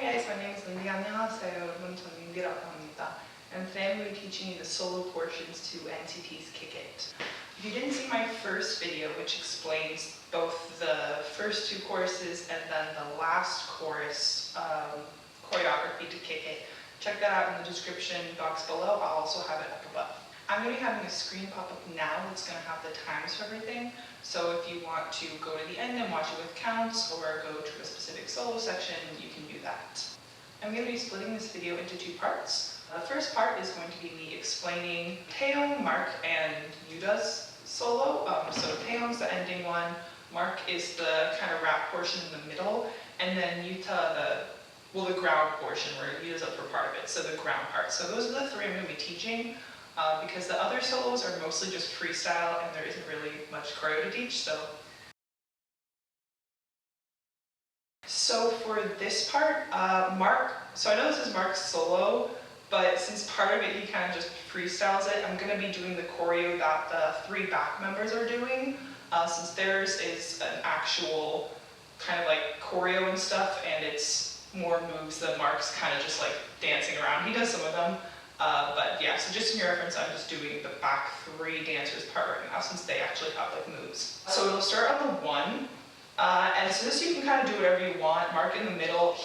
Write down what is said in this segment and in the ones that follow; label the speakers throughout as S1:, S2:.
S1: guys, my name is Lindy. 안녕하세요 여러분, 전 린디라고 합니다. And today I'm going to be teaching you the solo portions to NCT's Kick It. If you didn't see my first video, which explains both the first two choruses and then the last chorus choreography to Kick It, check that out in the description box below. I'll also have it up above. I'm going to be having a screen pop up now that's going to have the times for everything. So if you want to go to the end and watch it with counts or go to a specific solo section, you can do that. I'm going to be splitting this video into two parts. The first part is going to be me explaining Taeyong, Mark, and Yuta's solo. So Taeyong's the ending one, Mark is the kind of rap portion in the middle, and then Yuta the ground portion where Yuta's up for part of it, so the ground part. So those are the three I'm going to be teaching. Because the other solos are mostly just freestyle and there isn't really much choreo to teach, so for this part, Mark, so I know this is Mark's solo, but since part of it he kind of just freestyles it, I'm going to be doing the choreo that the three back members are doing, since theirs is an actual kind of like choreo and stuff, and it's more moves than Mark's kind of just like dancing around. He does some of them. But yeah, so just in your reference, I'm just doing the back three dancers part right now since they actually have like moves. So it'll start on the one, and so this you can kind of do whatever you want. Mark in the middle,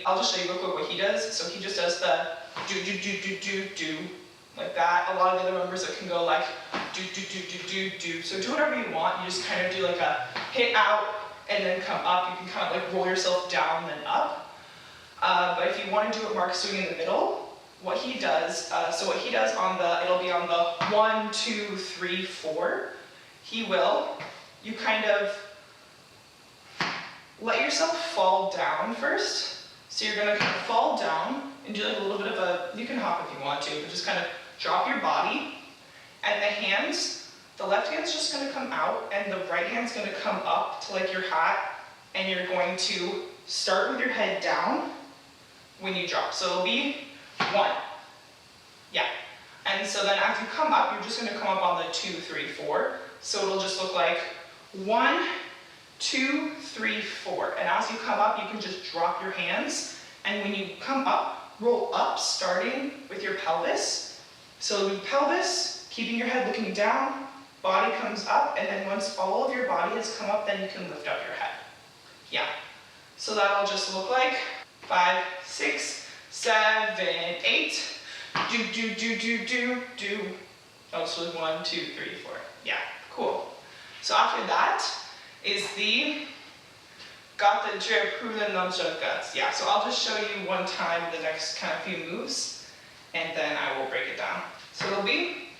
S1: I'll just show you real quick what he does. So he just does the do, like that. A lot of the other members that can go like do. So do whatever you want. You just kind of do like a hit out and then come up. You can kind of like roll yourself down then up. But if you want to do what Mark's doing in the middle, what he does, it'll be on the 1, 2, 3, 4. You kind of let yourself fall down first. So you're gonna kind of fall down and do like a little bit of you can hop if you want to, but just kind of drop your body. And the left hand's just gonna come out and the right hand's gonna come up to like your hat, and you're going to start with your head down when you drop. So it'll be 1. Yeah. And so then as you come up, you're just going to come up on the 2, 3, 4. So it'll just look like 1, 2, 3, 4. And as you come up, you can just drop your hands. And when you come up, roll up, starting with your pelvis. So it'll be pelvis, keeping your head looking down, body comes up, and then once all of your body has come up, then you can lift up your head. Yeah. So that'll just look like 5, 6, 7, 8, do. Oh, so 1, 2, 3, 4. Yeah, cool. So after that is the got the drip, guts. Yeah, so I'll just show you one time the next kind of few moves, and then I will break it down. So it'll be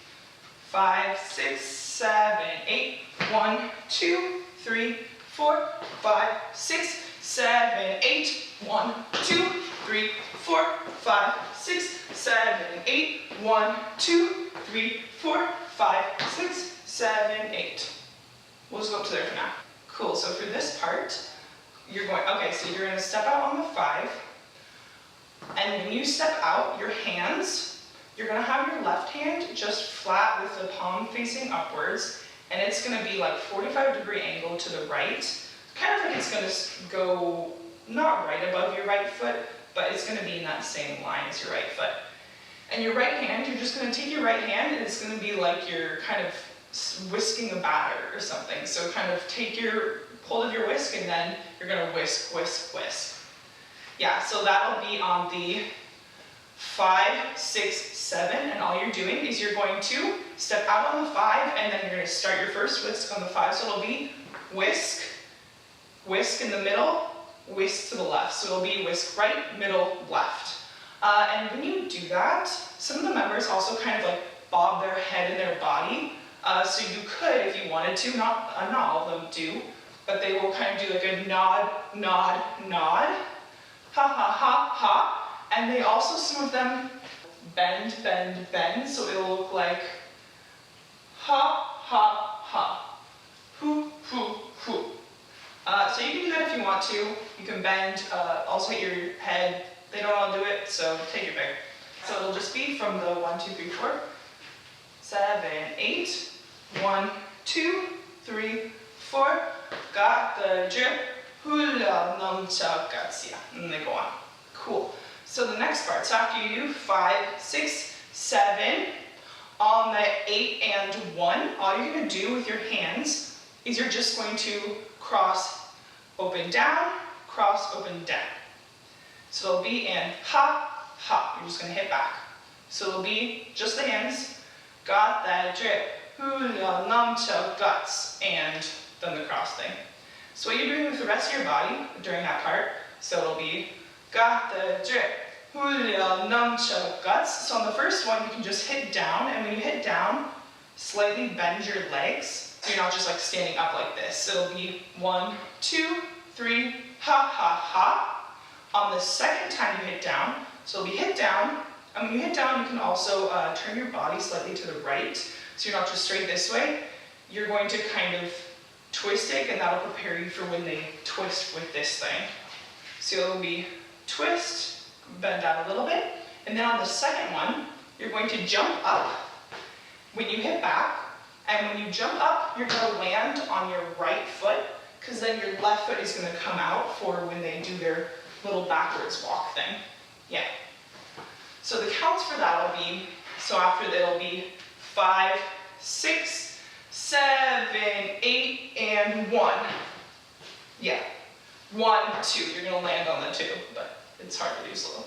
S1: 5, 6, 7, 8, 1, 2, 3, 4, 5, 6, 7, 8, 1, 2, 3, 4, 5, 6, 7, 8, 1, 2, 3, 4, 5, 6, 7, 8. We'll just go up to there for now. Cool, so for this part, you're going to step out on the 5, and when you step out, you're going to have your left hand just flat with the palm facing upwards, and it's going to be like 45-degree angle to the right, kind of like it's going to go not right above your right foot, but it's going to be in that same line as your right foot. And your right hand, you're just going to take your right hand, and it's going to be like you're kind of whisking a batter or something. So kind of take your hold of your whisk, and then you're going to whisk, whisk, whisk. Yeah, so that'll be on the 5, 6, 7, and all you're doing is you're going to step out on the 5, and then you're going to start your first whisk on the 5. So it'll be whisk, whisk in the middle, whisk to the left. So it'll be whisk right, middle, left. And when you do that, some of the members also kind of like bob their head and their body. So you could, if you wanted to, not all of them do, but they will kind of do like a nod, nod, nod, ha ha ha ha. And they also, some of them bend, bend, bend. So it'll look like ha ha ha, hoo hoo hoo. So you can do that if you want to. You can bend, also hit your head. They don't all do it, so take your pick. So it'll just be from the 1, 2, 3, 4, 7, 8, 1, 2, 3, 4. Got the drip, hula 넘쳐갔어요. And they go on. Cool. So the next part, so after you do 5, 6, 7, on the 8 and 1, all you're going to do with your hands is you're just going to cross, open, down, cross, open, down. So it'll be in ha, ha. You're just going to hit back. So it'll be just the hands, got that drip, hula, namcha, guts, and then the cross thing. So what you're doing with the rest of your body during that part, so it'll be got the drip, hula, namcha, guts. So on the first one, you can just hit down, and when you hit down, slightly bend your legs, so you're not just like standing up like this. So it'll be 1, 2, 3, ha, ha, ha. On the second time you hit down, so it'll be hit down, and when you hit down, you can also turn your body slightly to the right, so you're not just straight this way. You're going to kind of twist it, and that'll prepare you for when they twist with this thing. So it'll be twist, bend out a little bit, and then on the second one, you're going to jump up when you hit back, and when you jump up, you're going to land on your right foot, because then your left foot is going to come out for when they do their little backwards walk thing. Yeah. So the counts for that will be, so after that it'll be 5, 6, 7, 8, and 1. Yeah. 1, 2. You're going to land on the 2, but it's hard to do slow.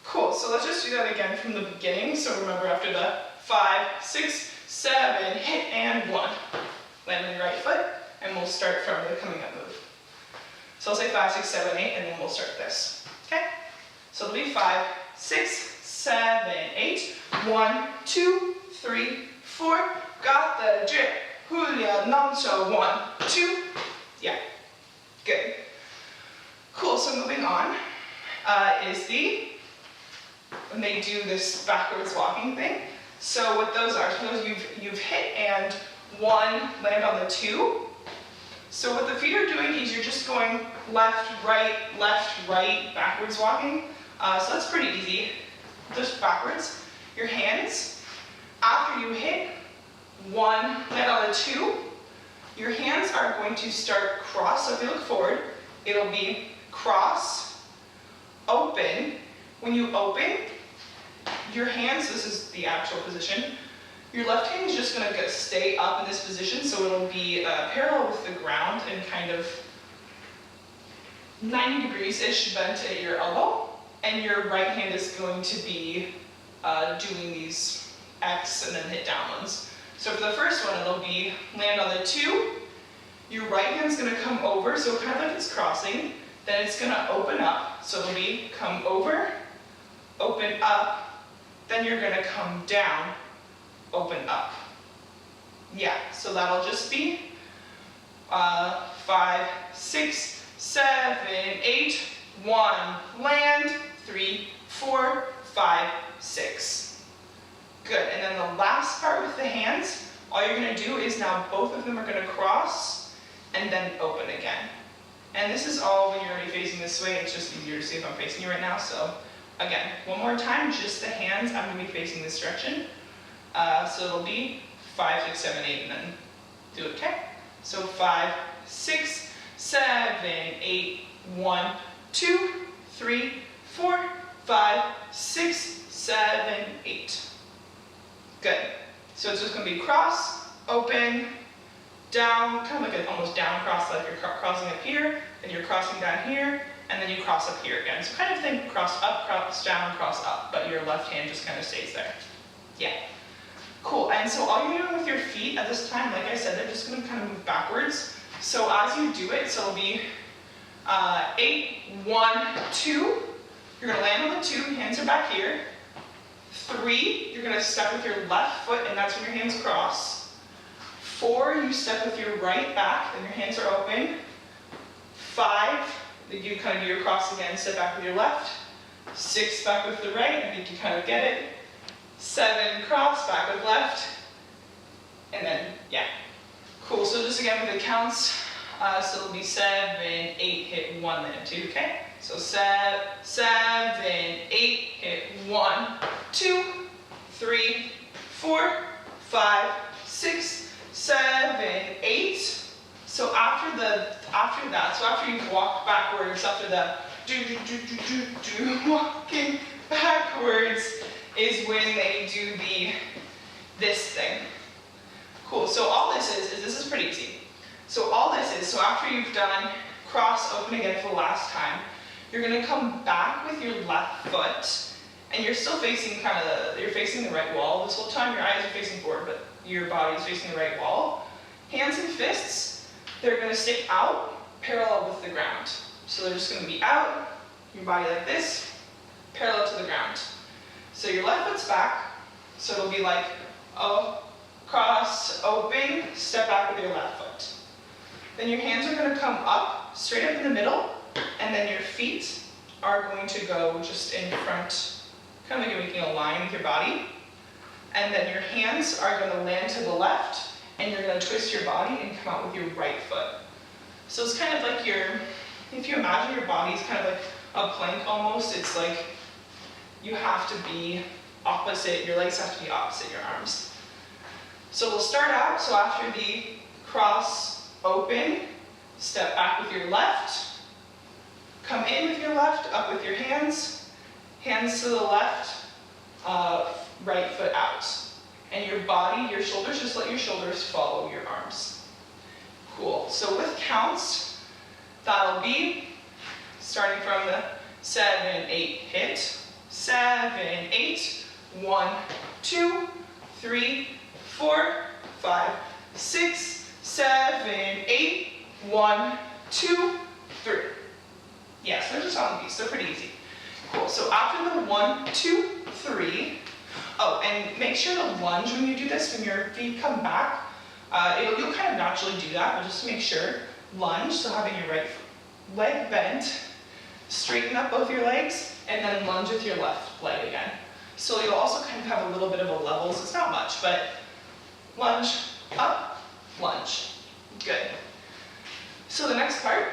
S1: Cool, so let's just do that again from the beginning. So remember, after the 5, 6, 7, hit, and 1. Land on your right foot, and we'll start from the coming up move. So I'll say 5, 6, 7, 8, and then we'll start this. Okay? So it'll be 5, 6, 7, 8. 1, 2, 3, 4. Got the drip. Hula, namcha. 1, 2. Yeah. Good. Cool. So moving on is when they do this backwards walking thing. So what those are, so those you've hit and 1, land on the 2. So what the feet are doing is you're just going left, right, backwards walking. So that's pretty easy, just backwards. Your hands, after you hit 1, land on the 2, your hands are going to start cross. So if you look forward, it'll be cross, open. When you open, your hands, this is the actual position, your left hand is just going to stay up in this position, so it'll be parallel with the ground and kind of 90 degrees-ish bent at your elbow, and your right hand is going to be doing these X and then hit down ones. So for the first one, it'll be land on the 2, your right hand's going to come over, so kind of like it's crossing, then it's going to open up, so it'll be come over, open up, then you're going to come down, open up. Yeah, so that'll just be 5, 6, 7, 8, 1, land, 3, 4, 5, 6. Good, and then the last part with the hands, all you're going to do is now both of them are going to cross and then open again. And this is all when you're already facing this way, it's just easier to see if I'm facing you right now. So again, one more time, just the hands, I'm going to be facing this direction. So it'll be 5, 6, 7, 8, and then do it, okay? So 5, 6, 7, 8, 1, 2, 3, 4, 5, 6, 7, 8. Good. So it's just going to be cross, open, down, kind of like an almost down cross, like you're crossing up here, then you're crossing down here, and then you cross up here again. So kind of think cross up, cross down, cross up, but your left hand just kind of stays there. Yeah. Cool, and so all you're doing with your feet at this time, like I said, they're just going to kind of move backwards. So as you do it, so it'll be 8, 1, 2. You're going to land on the 2, hands are back here. 3, you're going to step with your left foot, and that's when your hands cross. 4, you step with your right back, then your hands are open. 5, you kind of do your cross again, step back with your left. 6, back with the right, I think you kind of get it. 7, cross, back with left. And then, yeah. Cool, so just again with the counts, so it'll be 7, 8, hit 1, then 2, okay? So 7, 8, hit 1, 2, 3, 4, 5, 6, 7, 8. So after that, so after you've walked backwards, after the do. Walking backwards is when they do this thing. Cool, so all this is pretty easy. So all this is, so after you've done cross, open again for the last time, you're gonna come back with your left foot, and you're still facing you're facing the right wall this whole time. Your eyes are facing forward, but your body is facing the right wall. Hands and fists, they're gonna stick out parallel with the ground. So they're just gonna be out, your body like this, parallel to the ground. So your left foot's back, so it'll be like, cross, open, step back with your left foot. Then your hands are gonna come up, straight up in the middle, and then your feet are going to go just in front, kind of like you're making a line with your body. And then your hands are gonna land to the left, and you're gonna twist your body and come out with your right foot. So it's kind of like if you imagine your body is kind of like a plank almost, it's like you have to be opposite, your legs have to be opposite your arms. So we'll start out, so after the cross, open, step back with your left, come in with your left, up with your hands to the left, right foot out. And your body, your shoulders, just let your shoulders follow your arms. Cool, so with counts, that'll be, starting from the 7, 8 hit, 7, 8, 1, 2, 3, 4, 5, 6, 7, 8, 1, 2, 3. Yes, they're just on these, they're pretty easy. Cool, so after the 1, 2, 3, and make sure to lunge when you do this, when your feet come back. You'll kind of naturally do that, but just to make sure, lunge, so having your right leg bent, straighten up both your legs, and then lunge with your left leg again. So you'll also kind of have a little bit of a level, so it's not much, but lunge, up, lunge. Good. So the next part,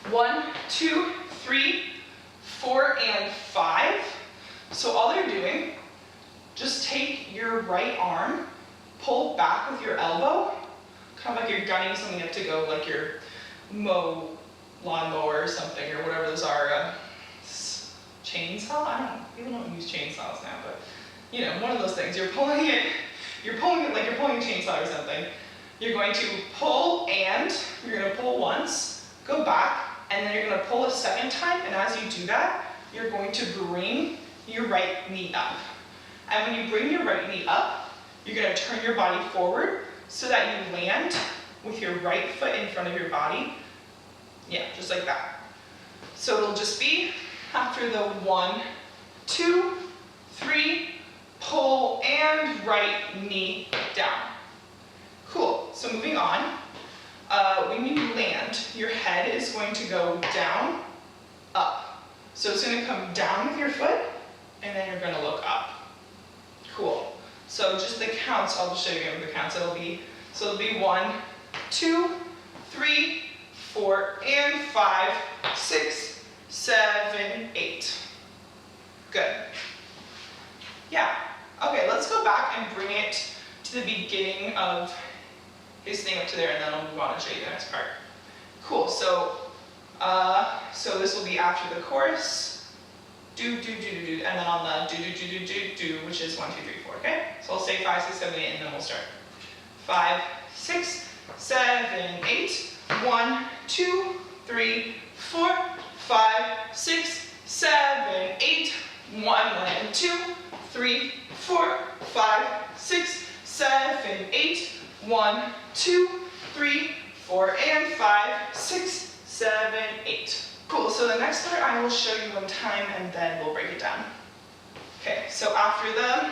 S1: 1, 2, 3, 4, and 5. So all you're doing, just take your right arm, pull back with your elbow, kind of like you're gunning something up to go, like your lawnmower or something, or whatever those are, chainsaw? People don't use chainsaws now, but you know, one of those things. You're pulling it like you're pulling a chainsaw or something. You're going to pull, and you're going to pull once, go back, and then you're going to pull a second time, and as you do that, you're going to bring your right knee up. And when you bring your right knee up, you're going to turn your body forward so that you land with your right foot in front of your body. Yeah, just like that. So it'll just be after the 1, 2, 3, pull, and right knee down. Cool, so moving on. When you land, your head is going to go down, up. So it's going to come down with your foot, and then you're going to look up. Cool. So just the counts, I'll just show you again with the counts. It'll be 1, 2, 3, 4, and 5, 6, 7, 8. Good. Yeah. Okay, let's go back and bring it to the beginning of his thing up to there, and then I'll move on and show you the next part. Cool, so this will be after the chorus, do, and then on the do, which is 1, 2, 3, 4, okay? So I'll say 5, 6, 7, 8, and then we'll start. 5, 6, 7, 8, 1, 2, 3, 4, 5, 6, 7, 8, 1, and 2, 3, 4, 5, 6, 7, 8, 1, 2, 3, 4, and 5, 6, 7, 8. Cool, so the next part I will show you one time and then we'll break it down. Okay, so after the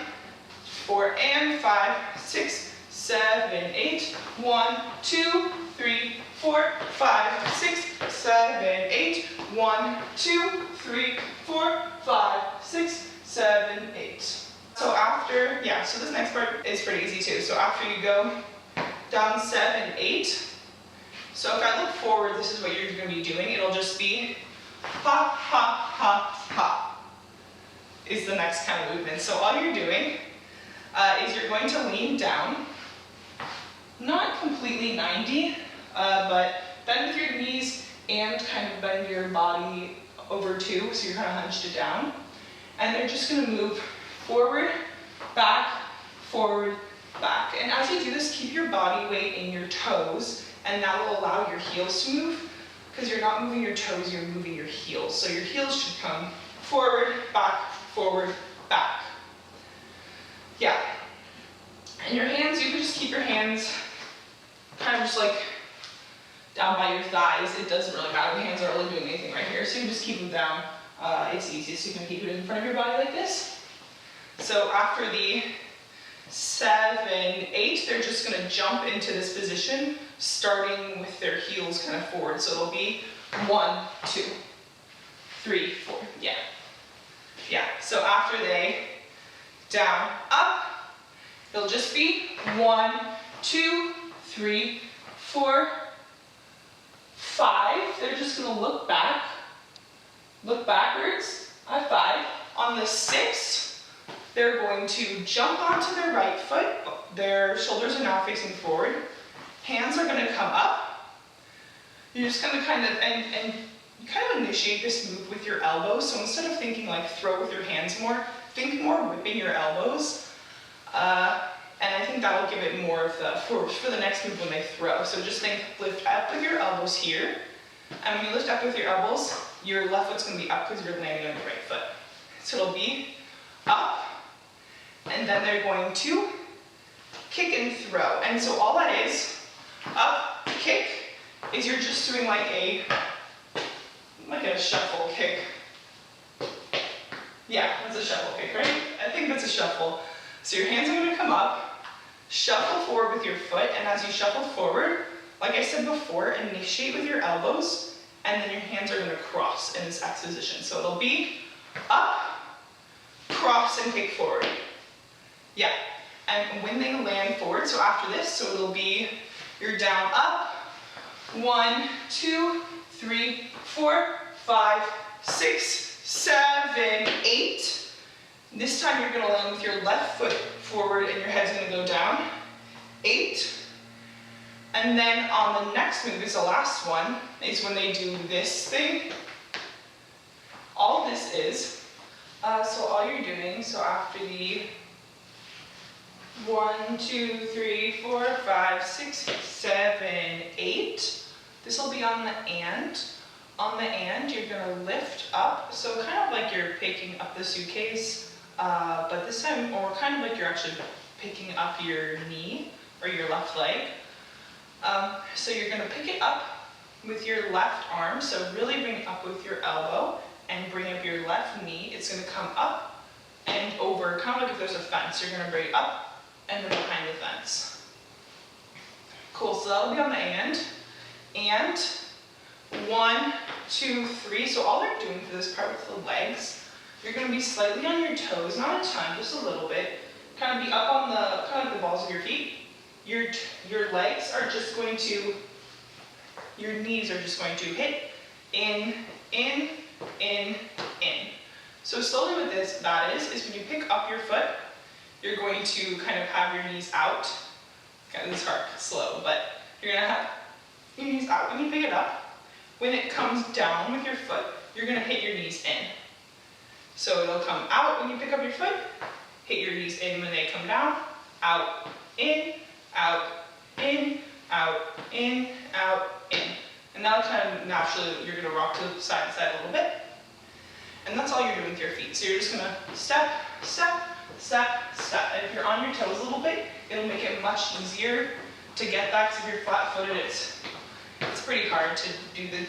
S1: 4 and 5, 6, 7, 8, 1, 2, 3, 4, 5, 6, 7, 8, 1, 2, 3, 4, 5, 6, 7, 8. So after, so this next part is pretty easy too. So after you go down 7, 8, so if I look forward, this is what you're going to be doing. It'll just be ha, ha, ha, ha, is the next kind of movement. So all you're doing is you're going to lean down, not completely 90, but bend with your knees and kind of bend your body over too, so you're kind of hunched it down. And they're just gonna move forward, back, and as you do this, keep your body weight in your toes, and that will allow your heels to move, because you're not moving your toes, you're moving your heels. So your heels should come forward, back. Yeah. And your hands, you can just keep your hands kind of just like down by your thighs. It doesn't really matter, the hands aren't really doing anything right here, so you can just keep them down. It's easiest, you can keep it in front of your body like this. So after the 7, 8, they're just gonna jump into this position, starting with their heels kind of forward. So it'll be 1, 2, 3, 4, yeah. So after they down, up, it'll just be 1, 2, 3, 4, 5. They're just gonna look backwards at 5. On the 6th, they're going to jump onto their right foot. Their shoulders are now facing forward. Hands are going to come up. You're just going to kind of, and you kind of initiate this move with your elbows. So instead of thinking like throw with your hands more, think more whipping your elbows. And I think that will give it more of the, for the next move when they throw. So just think, lift up with your elbows here. And when you lift up with your elbows, your left foot's going to be up because you're landing on your right foot. So it'll be up. And then they're going to kick and throw. And so all that is, up, kick, is you're just doing like a shuffle kick. Yeah, that's a shuffle kick, right? I think that's a shuffle. So your hands are going to come up, shuffle forward with your foot, and as you shuffle forward, like I said before, initiate with your elbows, and then your hands are going to cross in this X position. So it'll be up, cross, and kick forward. Yeah, and when they land forward, so after this, so it'll be, you're down, up, 1, 2, 3, 4, 5, 6, 7, 8. This time you're gonna land with your left foot forward and your head's gonna go down, 8. And then on the next move, is the last one, is when they do this thing. All this is, so all you're doing, so after the 1, 2, 3, 4, 5, 6, 7, 8. This will be on the and. On the and, you're going to lift up. So kind of like you're picking up the suitcase, but this time, or kind of like you're actually picking up your knee or your left leg. So you're going to pick it up with your left arm. So really bring it up with your elbow and bring up your left knee. It's going to come up and over, kind of like if there's a fence. You're going to bring it up and then behind the fence. Cool, so that'll be on the and. And 1, 2, 3. So all they're doing for this part with the legs, you're going to be slightly on your toes, not a ton, just a little bit. Kind of be up on the, kind of the balls of your feet. Your legs are just going to, your knees are just going to hit in. So slowly with this, that is when you pick up your foot, you're going to kind of have your knees out. Kind of this hard, slow, but you're going to have your knees out when you pick it up. When it comes down with your foot, you're going to hit your knees in. So it'll come out when you pick up your foot, hit your knees in when they come down, out, in, out, in, out, in, out, in. And that'll kind of naturally, you're going to rock to side to side a little bit. And that's all you're doing with your feet. So you're just going to step, step, step, step. And if you're on your toes a little bit, it'll make it much easier to get that, because if you're flat-footed, it's pretty hard to do the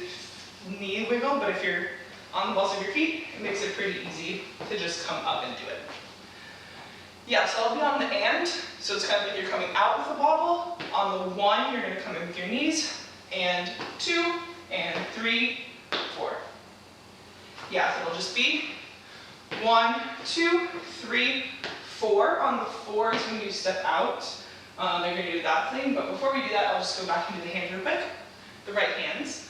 S1: knee wiggle, but if you're on the balls of your feet, it makes it pretty easy to just come up and do it. Yeah, so I'll be on the and, so it's kind of like you're coming out with a wobble. On the 1, you're going to come in with your knees, and 2, and 3, 4. Yeah, so it'll just be 1, 2, 3, 4. On the 4 is when you step out. They're going to do that thing, but before we do that, I'll just go back and do the hands real quick. The right hands.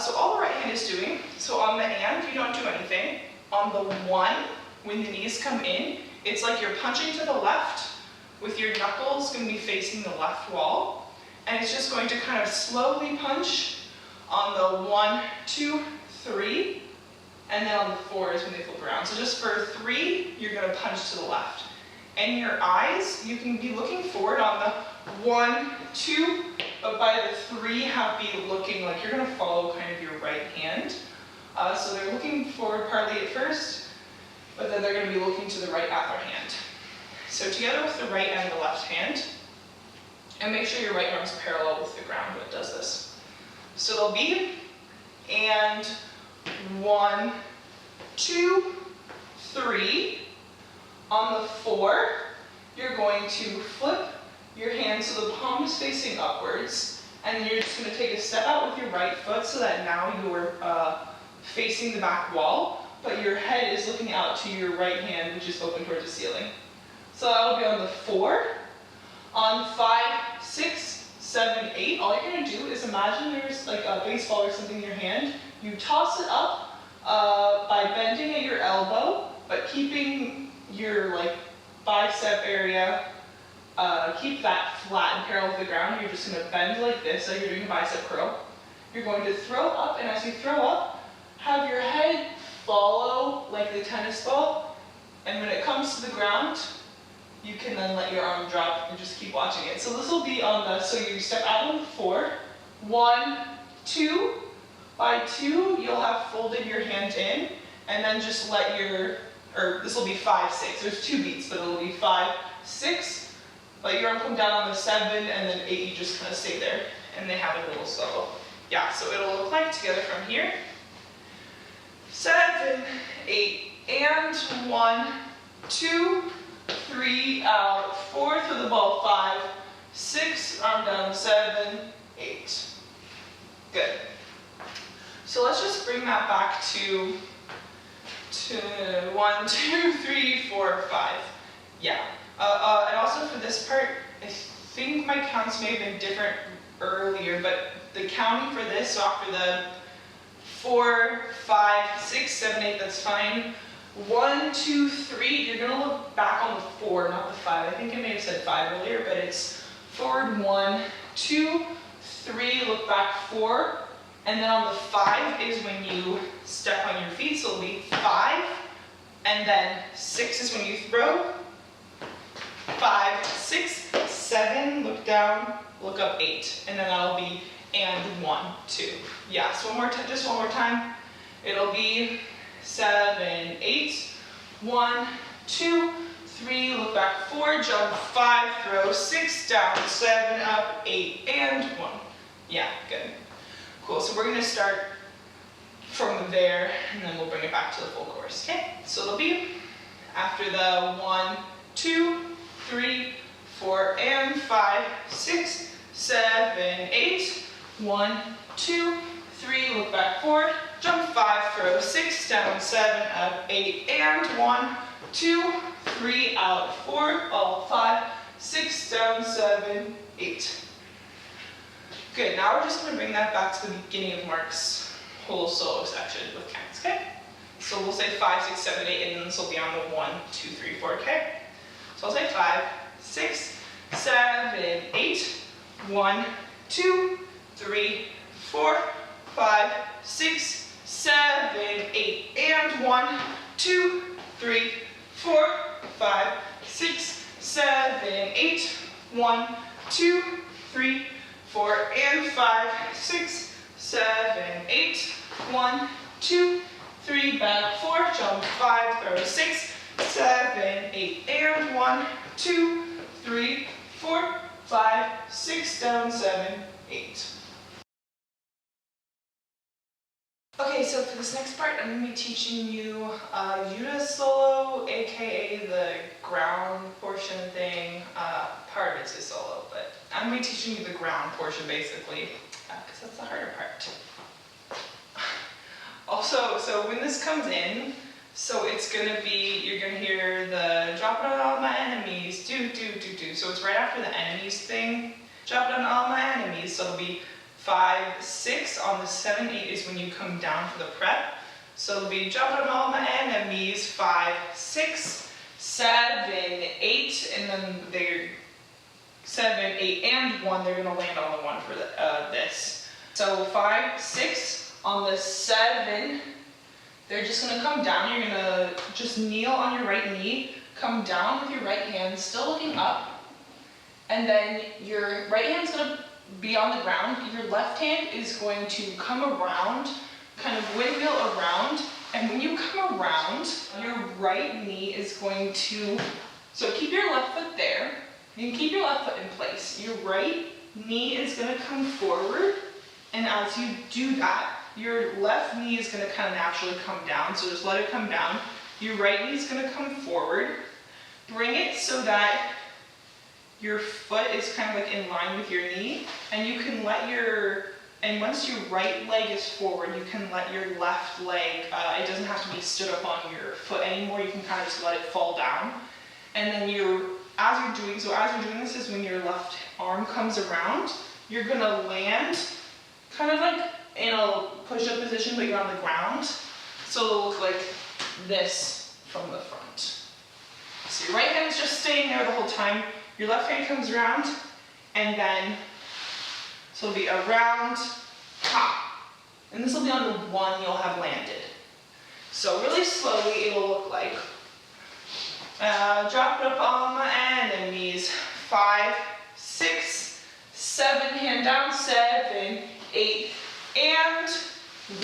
S1: So all the right hand is doing, so on the and, you don't do anything. On the 1, when the knees come in, it's like you're punching to the left with your knuckles going to be facing the left wall. And it's just going to kind of slowly punch on the 1, 2, 3, and then on the 4 is when they flip around. So just for 3, you're going to punch to the left. And your eyes, you can be looking forward on the 1, 2, but by the 3, be looking like you're going to follow kind of your right hand. So they're looking forward partly at first, but then they're going to be looking to the right at their hand. So together with the right and the left hand, and make sure your right arm's parallel with the ground when it does this. So it'll be, and 1, 2, 3. On the 4, you're going to flip your hand so the palm is facing upwards, and you're just going to take a step out with your right foot so that now you're facing the back wall, but your head is looking out to your right hand, which is open towards the ceiling. So that'll be on the 4. On 5, 6, 7, 8, all you're going to do is imagine there's like a baseball or something in your hand. You toss it up by bending at your elbow, but keeping your like bicep area, keep that flat and parallel with the ground. You're just going to bend like this, so you're doing a bicep curl. You're going to throw up, and as you throw up, have your head follow like the tennis ball, and when it comes to the ground, you can then let your arm drop and just keep watching it. So this will be on the, so you step out on the 4, 1, 2, by 2, you'll have folded your hand in, and then just let your, or this will be 5, 6, there's 2 beats, but it'll be 5, 6, let your arm come down on the 7, and then 8, you just kind of stay there, and they have a little solo. Yeah, so it'll look like together from here, 7, 8, and 1, 2, 3, out, 4, through the ball, 5, 6, arm down, 7, 8. Good. So let's just bring that back to 1, 2, 3, 4, 5. Yeah. And also for this part, I think my counts may have been different earlier, but the counting for this, so after the 4, 5, 6, 7, 8, that's fine. 1, 2, 3, you're going to look back on the 4, not the 5. I think I may have said 5 earlier, but it's forward 1, 2, 3, look back 4, and then on the 5 is when you step on your feet, so it'll be 5, and then 6 is when you throw, 5, 6, 7, look down, look up 8, and then that'll be and 1, 2. Yeah, so just one more time. It'll be 7, 8, 1, 2, 3, look back 4, jump 5, throw 6, down 7, up 8, and 1. Yeah, good. Cool, so we're going to start from there, and then we'll bring it back to the full course. Okay, so it'll be after the 1, 2, 3, 4, and 5, 6, 7, 8, 1, 2, 3, look back 4, jump 5, throw 6, down 7, up 8, and 1, 2, 3, out 4, all 5, 6, down 7, 8. Good, now we're just going to bring that back to the beginning of Mark's whole solo section with counts, okay? So we'll say 5, 6, 7, 8, and then this will be on the 1, 2, 3, 4, okay? So I'll say 5, 6, 7, 8, 1, 2, 3, 4, 5, 6, 7, 8, and 1, 2, 3, 4, 5, 6, 7, 8, 1, 2, 3, 4, and 5, 6, 7, 8, 1, 2, 3, back 4, jump 5, throw 6, 7, 8, and 1, 2, 3, 4, 5, 6, down 7, 8. Okay, so for this next part, I'm going to be teaching you Yuta solo, aka the ground portion thing. Part of it's his solo, but I'm going to be teaching you the ground portion basically, because that's the harder part. Also, so when this comes in, so it's going to be, you're going to hear the drop it on all my enemies, do. So it's right after the enemies thing, drop it on all my enemies, so it'll be 5, 6, on the 7, 8 is when you come down for the prep. So it'll be drop it on all my enemies, 5, 6, 7, 8, and then they're 7, 8, and 1, they're going to land on the 1 for this. So 5, 6, on the 7, they're just gonna come down. You're gonna just kneel on your right knee, come down with your right hand, still looking up, and then your right hand's gonna be on the ground. Your left hand is going to come around, kind of windmill around, and when you come around, your right knee is going to, so keep your left foot there. You can keep your left foot in place. Your right knee is gonna come forward, and as you do that, your left knee is gonna kind of naturally come down, so just let it come down. Your right knee is gonna come forward. Bring it so that your foot is kind of like in line with your knee, and you can let and once your right leg is forward, you can let your left leg, it doesn't have to be stood up on your foot anymore, you can kind of just let it fall down. And then as you're doing this is when your left arm comes around, you're gonna land kind of like in a push-up position, but you're on the ground. So it'll look like this from the front. So your right hand is just staying there the whole time. Your left hand comes around, and then, so it'll be around, pop. And this will be on the 1 you'll have landed. So really slowly it'll look like, drop it up on my enemies. 5, 6, 7, hand down, 7, 8, and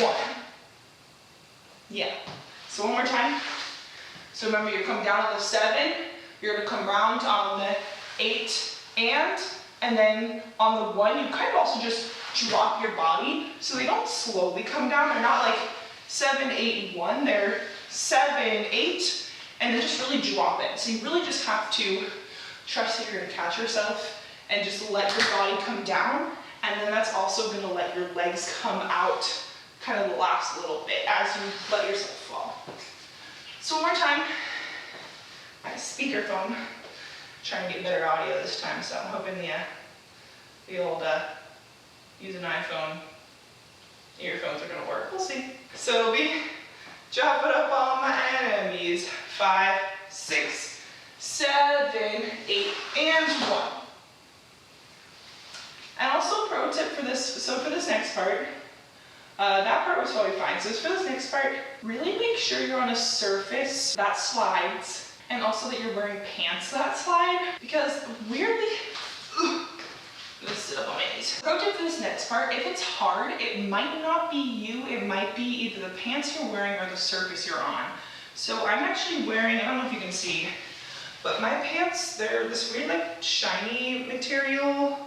S1: 1. Yeah. So one more time. So remember, you come down on the 7, you're gonna come round on the 8, and then on the 1, you kind of also just drop your body, so they don't slowly come down. They're not like 7, 8, 1. They're 7, 8, and then just really drop it. So you really just have to trust that you're gonna catch yourself and just let your body come down, and then that's also gonna let your legs come out kind of the last little bit as you let yourself fall. So one more time. My speakerphone. Trying to get better audio this time, so I'm hoping the old use an iPhone earphones are gonna work. We'll see. So it'll be drop it up on my enemies. 5, 6, 7, 8, and 1. And also pro tip for this, so for this next part, that part was totally fine. So for this next part, really make sure you're on a surface that slides, and also that you're wearing pants that slide, because weirdly, I'm gonna sit up on my knees. Pro tip for this next part, if it's hard, it might not be you, it might be either the pants you're wearing or the surface you're on. So I'm actually wearing, I don't know if you can see, but my pants, they're this weird like shiny material.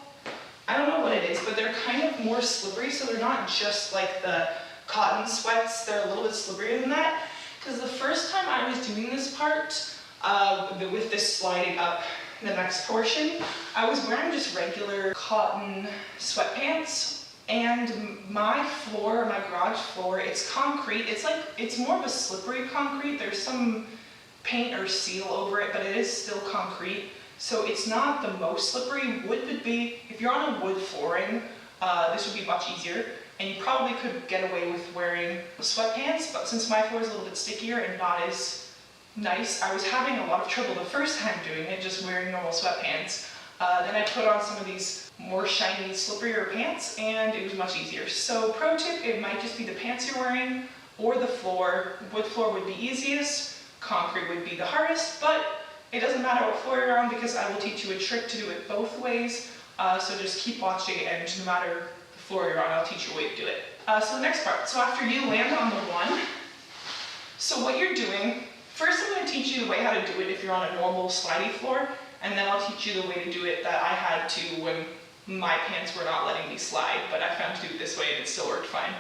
S1: I don't know what it is, but they're kind of more slippery, so they're not just like the cotton sweats, they're a little bit slipperier than that. Because the first time I was doing this part, with this sliding up the next portion, I was wearing just regular cotton sweatpants, and my floor, my garage floor, it's concrete. It's more of a slippery concrete. There's some paint or seal over it, but it is still concrete. So it's not the most slippery. Wood would be, if you're on a wood flooring, this would be much easier, and you probably could get away with wearing sweatpants, but since my floor is a little bit stickier and not as nice, I was having a lot of trouble the first time doing it, just wearing normal sweatpants. Then I put on some of these more shiny, slipperier pants, and it was much easier. So pro tip, it might just be the pants you're wearing, or the floor. Wood floor would be easiest, concrete would be the hardest, but it doesn't matter what floor you're on, because I will teach you a trick to do it both ways. So just keep watching, and no matter the floor you're on, I'll teach you a way to do it. So the next part, so after you land on the 1, so what you're doing, first I'm going to teach you the way how to do it if you're on a normal slidey floor, and then I'll teach you the way to do it that I had to when my pants were not letting me slide, but I found to do it this way and it still worked fine.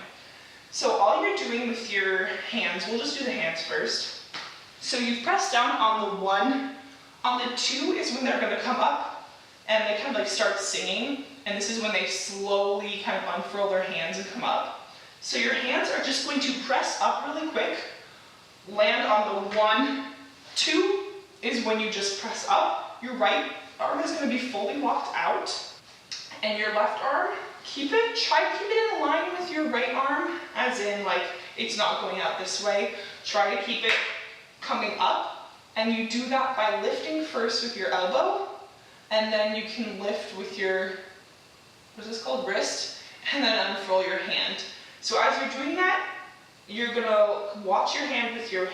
S1: So all you're doing with your hands, we'll just do the hands first. So you've pressed down on the 1, on the 2 is when they're going to come up and they kind of like start singing, and this is when they slowly kind of unfurl their hands and come up. So your hands are just going to press up really quick, land on the 1, 2 is when you just press up. Your right arm is going to be fully walked out, and your left arm, try to keep it in line with your right arm, as in like it's not going out this way. Try to keep it coming up, and you do that by lifting first with your elbow, and then you can lift with your, what is this called, wrist, and then unfurl your hand. So as you're doing that, you're gonna watch your hand with your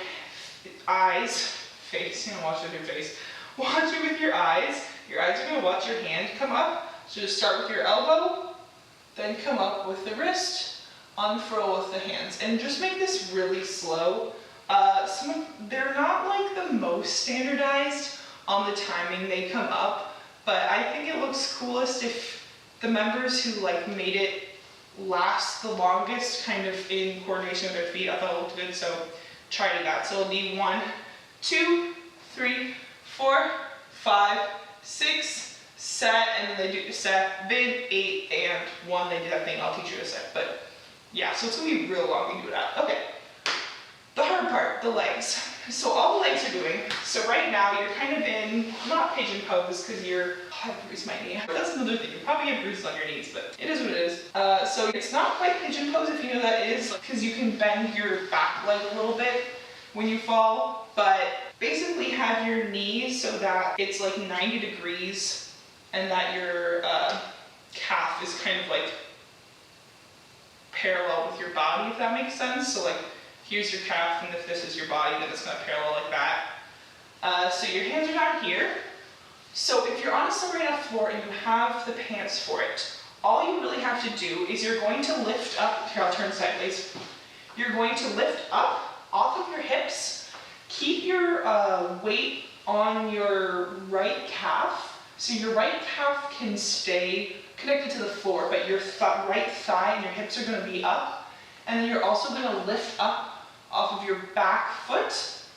S1: eyes, face, watch it with your face. Watch it with your eyes. Your eyes are gonna watch your hand come up. So just start with your elbow, then come up with the wrist, unfurl with the hands. And just make this really slow. They're not like the most standardized on the timing they come up, but I think it looks coolest if the members who like made it last the longest kind of in coordination with their feet. I thought it looked good, so try to do that. So it'll be 1, 2, 3, 4, 5, 6, set, and then they do 7, 8, and 1. They do that thing. I'll teach you in a sec. But yeah, so it's gonna be real long when you do that. Okay. The hard part, the legs. So all the legs are doing. So right now you're kind of in, not pigeon pose because I bruised my knee. That's another thing. You probably get bruises on your knees, but it is what it is. So it's not quite pigeon pose if you know that is, because you can bend your back leg a little bit when you fall, but basically have your knees so that it's like 90 degrees and that your calf is kind of like parallel with your body, if that makes sense. So like, here's your calf, and if this is your body, then it's going to parallel like that. So your hands are down here. So if you're on a slippery enough floor and you have the pants for it, all you really have to do is you're going to lift up, here I'll turn sideways. You're going to lift up off of your hips, keep your weight on your right calf, so your right calf can stay connected to the floor, but your right thigh and your hips are going to be up, and then you're also going to lift up off of your back foot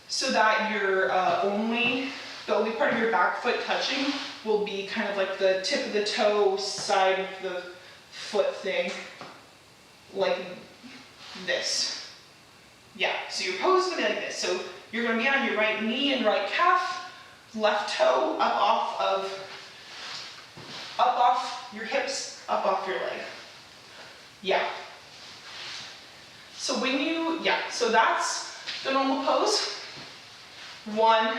S1: so that your the only part of your back foot touching will be kind of like the tip of the toe side of the foot thing, like this. Yeah, so your pose is going to be like this. So you're going to be on your right knee and right calf, left toe up off your hips, up off your leg. Yeah. So so that's the normal pose. 1,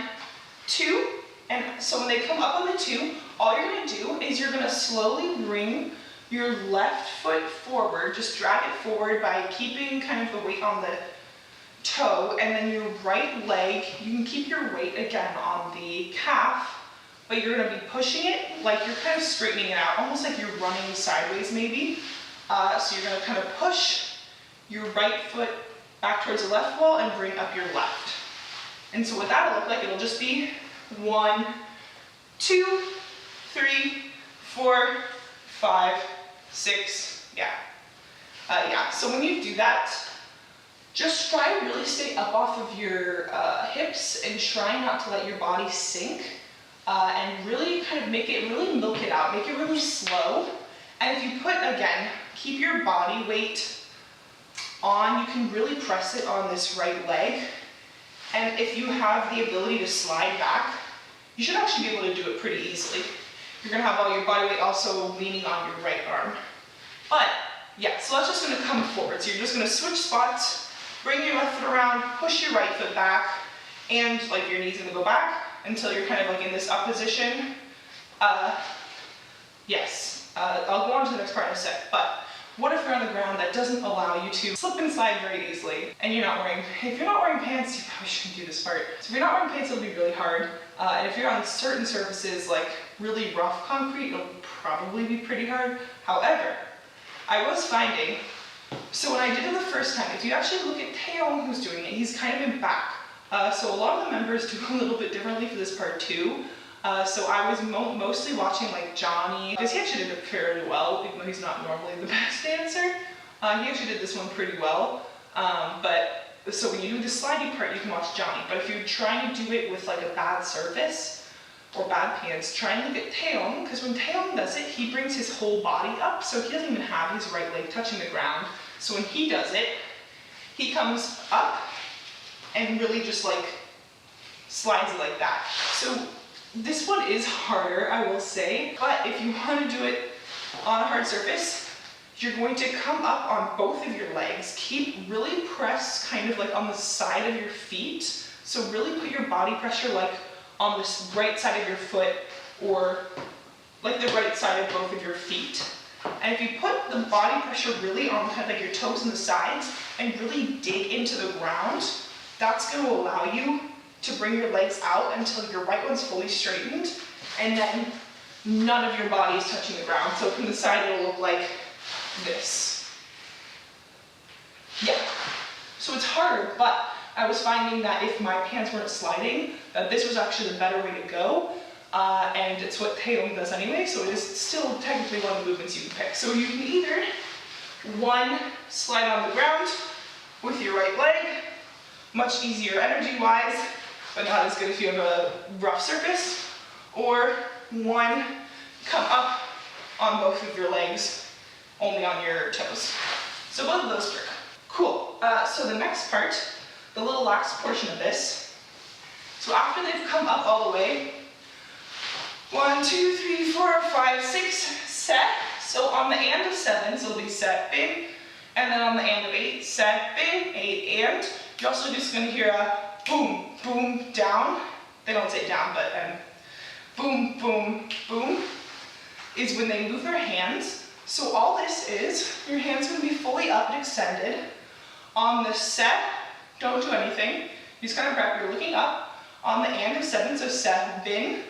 S1: 2, and so when they come up on the 2, all you're going to do is you're going to slowly bring your left foot forward, just drag it forward by keeping kind of the weight on the toe, and then your right leg, you can keep your weight again on the calf, but you're going to be pushing it like you're kind of straightening it out, almost like you're running sideways maybe. So you're going to kind of push your right foot back towards the left wall and bring up your left. And so what that'll look like, it'll just be 1, 2, 3, 4, 5, 6, yeah. So when you do that, just try to really stay up off of your hips and try not to let your body sink, and really kind of really milk it out, make it really slow. And if you keep your body weight on, you can really press it on this right leg. And if you have the ability to slide back, you should actually be able to do it pretty easily. You're gonna have all your body weight also leaning on your right arm. But yeah, so that's just gonna come forward. So you're just gonna switch spots, bring your left foot around, push your right foot back, and like your knee's gonna go back until you're kind of like in this up position. I'll go on to the next part in a sec, but what if you're on the ground that doesn't allow you to slip and slide very easily, and if you're not wearing pants, you probably shouldn't do this part. So if you're not wearing pants, it'll be really hard. And if you're on certain surfaces, like really rough concrete, it'll probably be pretty hard. However, I was finding, so when I did it the first time, if you actually look at Taeyong who's doing it, he's kind of in back. So a lot of the members do a little bit differently for this part too. So I was mostly watching like Johnny, because he actually did it fairly well, even though he's not normally the best dancer. He actually did this one pretty well. So when you do the sliding part, you can watch Johnny. But if you're trying to do it with like a bad surface or bad pants, try and look at Taeyong, because when Taeyong does it, he brings his whole body up, so he doesn't even have his right leg touching the ground. So when he does it, he comes up and really just like slides it like that. So this one is harder, I will say, but if you want to do it on a hard surface, you're going to come up on both of your legs, really press kind of like on the side of your feet, so really put your body pressure like on this right side of your foot, or like the right side of both of your feet. And if you put the body pressure really on kind of like your toes and the sides and really dig into the ground, that's going to allow you to bring your legs out until your right one's fully straightened, and then none of your body is touching the ground. So from the side it'll look like this. Yeah. So it's harder, but I was finding that if my pants weren't sliding, that this was actually the better way to go. And it's what Taeyong does anyway, so it is still technically one of the movements you can pick. So you can either, one, slide on the ground with your right leg, much easier energy-wise, but not as good if you have a rough surface, or one, come up on both of your legs, only on your toes. So both of those work. Cool. So the next part, the little last portion of this, so after they've come up all the way, 1, 2, 3, 4, 5, 6, set. So on the and of 7, so it'll be set, bin, and then on the and of 8, set, bin, 8, and. You're also just going to hear a boom, boom, down. They don't say down, but boom, boom, boom is when they move their hands. So all this is, your hands are going to be fully up and extended. On the set, don't do anything. You just kind of wrap, you're looking up. On the and of 7, so set, bin.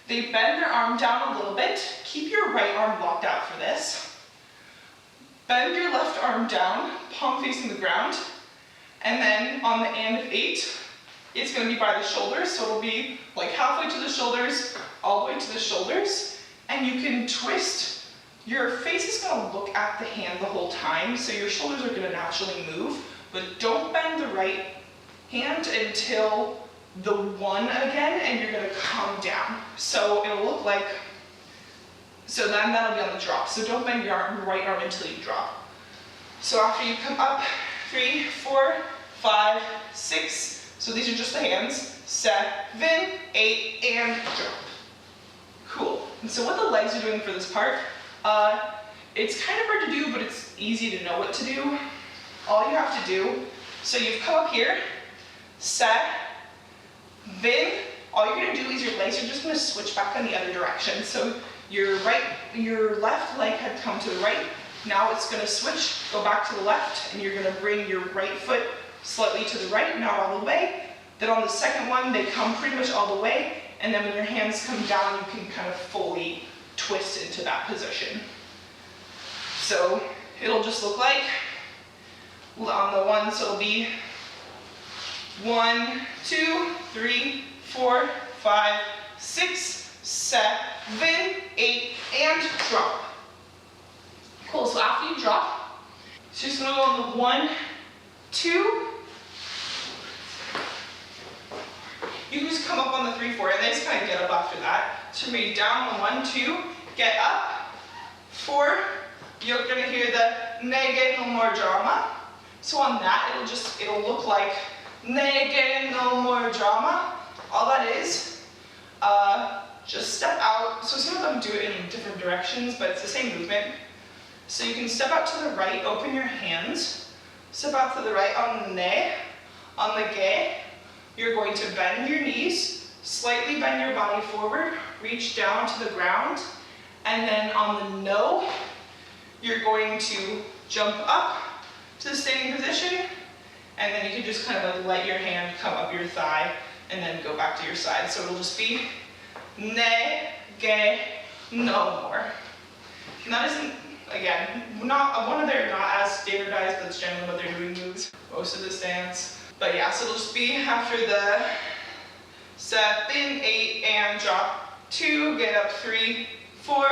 S1: They bend their arm down a little bit. Keep your right arm locked out for this. Bend your left arm down, palm facing the ground. And then on the and of 8, it's going to be by the shoulders. So it'll be like halfway to the shoulders, all the way to the shoulders. And you can twist. Your face is going to look at the hand the whole time. So your shoulders are going to naturally move. But don't bend the right hand until the 1 again, and you're going to come down. So it'll look like, so then that'll be on the drop. So don't bend your right arm until you drop. So after you come up, 3, 4, 5, 6. So these are just the hands. 7, 8, and drop. Cool. And so what the legs are doing for this part, it's kind of hard to do, but it's easy to know what to do. All you have to do, so you've come up here, set, then all you're going to do is your legs are just going to switch back in the other direction. So your left leg had come to the right. Now it's going to switch, go back to the left, and you're going to bring your right foot slightly to the right, not all the way. Then on the second one, they come pretty much all the way. And then when your hands come down, you can kind of fully twist into that position. So it'll just look like, on the one, so it'll be 1, 2, 3, 4, 5, 6, 7, 8, and drop. Cool, so after you drop, so you're just gonna go on the 1, 2. You can just come up on the 3, 4, and then just kind of get up after that. So maybe down on 1, 2, get up, 4. You're gonna hear the nege no more drama. So on that, it'll look like nege no more drama. All that is, just step out. So some of them do it in different directions, but it's the same movement. So you can step out to the right, open your hands. Step out to the right on the ne. On the ge, you're going to bend your knees, slightly bend your body forward, reach down to the ground. And then on the no, you're going to jump up to the standing position. And then you can just kind of like let your hand come up your thigh and then go back to your side. So it'll just be ne, ge, no more. And that isn't, again, they're not as standardized, that's generally what they're doing moves most of this dance. But yeah, so it'll just be after the 7, 8, and drop. 2, get up, 3, 4,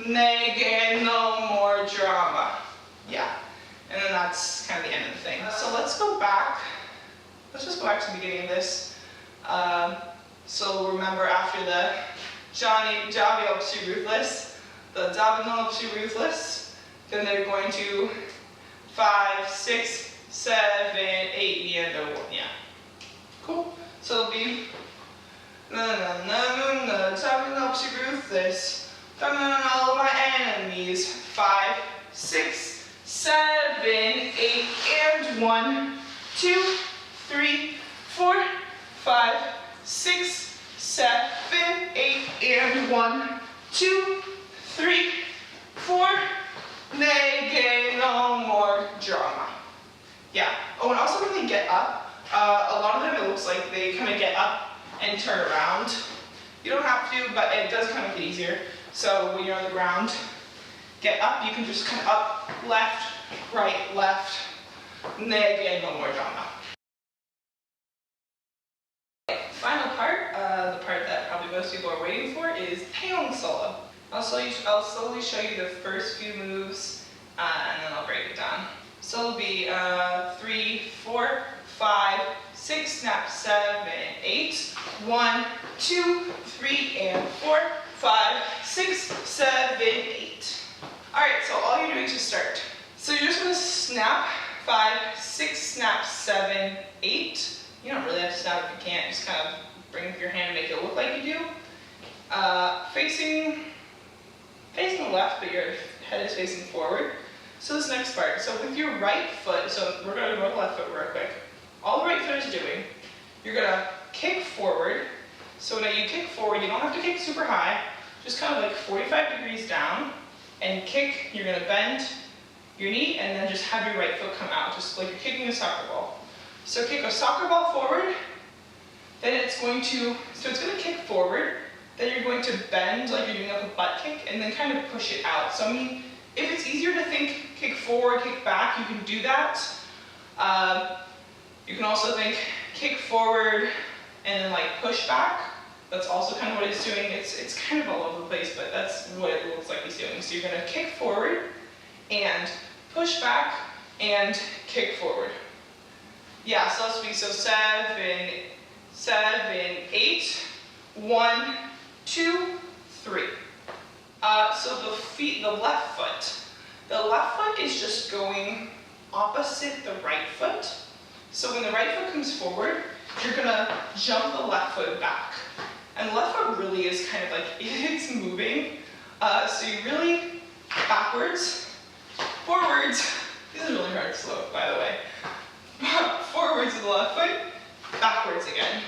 S1: ne, ge, no more drama. Yeah. And then that's kind of the end of the thing. So let's go back. Let's just go back to the beginning of this. So remember after the Javi Opsi Ruthless, the Dabino Opsi Ruthless, then they're going to 5, 6, 7, 8, and 1. Yeah. Cool. So it'll be Dabino Opsi Ruthless, all my enemies. 5, 6, 7, 8, and 1, 2, 3, 4, 5, 6, 7, 8, and 1, 2, 3, 4. 내게 no more drama. Yeah. Oh, and also when they get up, a lot of them it looks like they kind of get up and turn around. You don't have to, but it does kind of get easier. So when you're on the ground, get up, you can just come up, left, right, left. 내게 no more drama. Final part, the part that probably most people are waiting for, is Taeyong solo. I'll slowly show you the first few moves, and then I'll break it down. So it'll be 3, 4, 5, 6, snap, 7, 8. 1, 2, 3, and 4, 5, 6, 7, 8. Alright, so all you're doing to start. So you're just going to snap 5, 6, snap, 7, 8. You don't really have to snap if you can't, just kind of bring up your hand and make it look like you do. Facing left, but your head is facing forward. So this next part, so with your right foot, so we're going to go to the left foot real quick. All the right foot is doing, you're going to kick forward. So now you kick forward, you don't have to kick super high, just kind of like 45 degrees down, and kick, you're going to bend your knee, and then just have your right foot come out, just like you're kicking a soccer ball. So kick a soccer ball forward, then it's going to kick forward, then you're going to bend like you're doing like a butt kick, and then kind of push it out. So I mean, if it's easier to think kick forward, kick back, you can do that. You can also think kick forward and then like push back. That's also kind of what it's doing. It's kind of all over the place, but that's what it looks like he's doing. So you're going to kick forward and push back and kick forward. Yeah, so let's be 7, 8, 1, 2, 3. So the left foot is just going opposite the right foot. So when the right foot comes forward, you're gonna jump the left foot back. And the left foot really is kind of like, it's moving. So you really, backwards, forwards, this is really hard to slow up by the way. Forwards with the left foot, backwards again.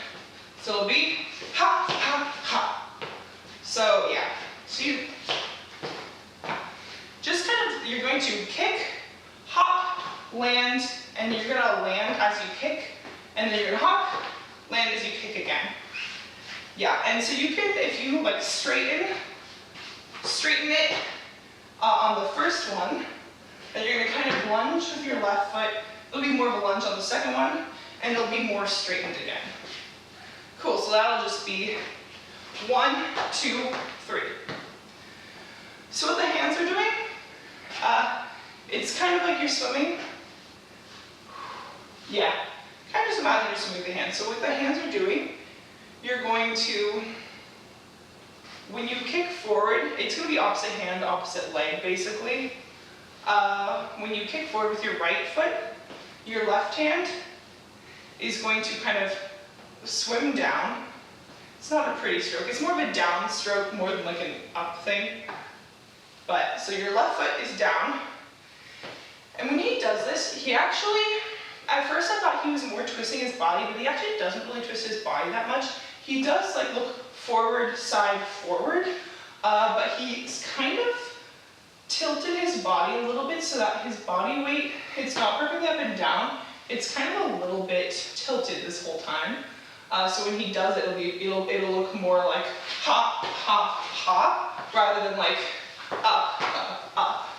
S1: So it'll be ha, ha, ha. So yeah, so you just kind of, you're going to kick, hop, land, and you're gonna land as you kick, and then you're gonna hop, land as you kick again. Yeah, and so you can, if you like straighten it on the first one, then you're gonna kind of lunge with your left foot. It'll be more of a lunge on the second one, and it'll be more straightened again. Cool, so that'll just be 1, 2, 3. So what the hands are doing, it's kind of like you're swimming. Yeah, kind of just imagine you're swimming with the hands. So what the hands are doing, you're going to, when you kick forward, it's going to be opposite hand, opposite leg basically. When you kick forward with your right foot, your left hand is going to kind of swim down. It's not a pretty stroke. It's more of a down stroke more than like an up thing. But, so your left foot is down. And when he does this, he actually, at first I thought he was more twisting his body, but he actually doesn't really twist his body that much. He does like look forward, side, forward, but he's kind of tilted his body a little bit so that his body weight, it's not perfectly up and down. It's kind of a little bit tilted this whole time. So when he does it, it'll look more like hop, hop, hop, rather than like up, up, up.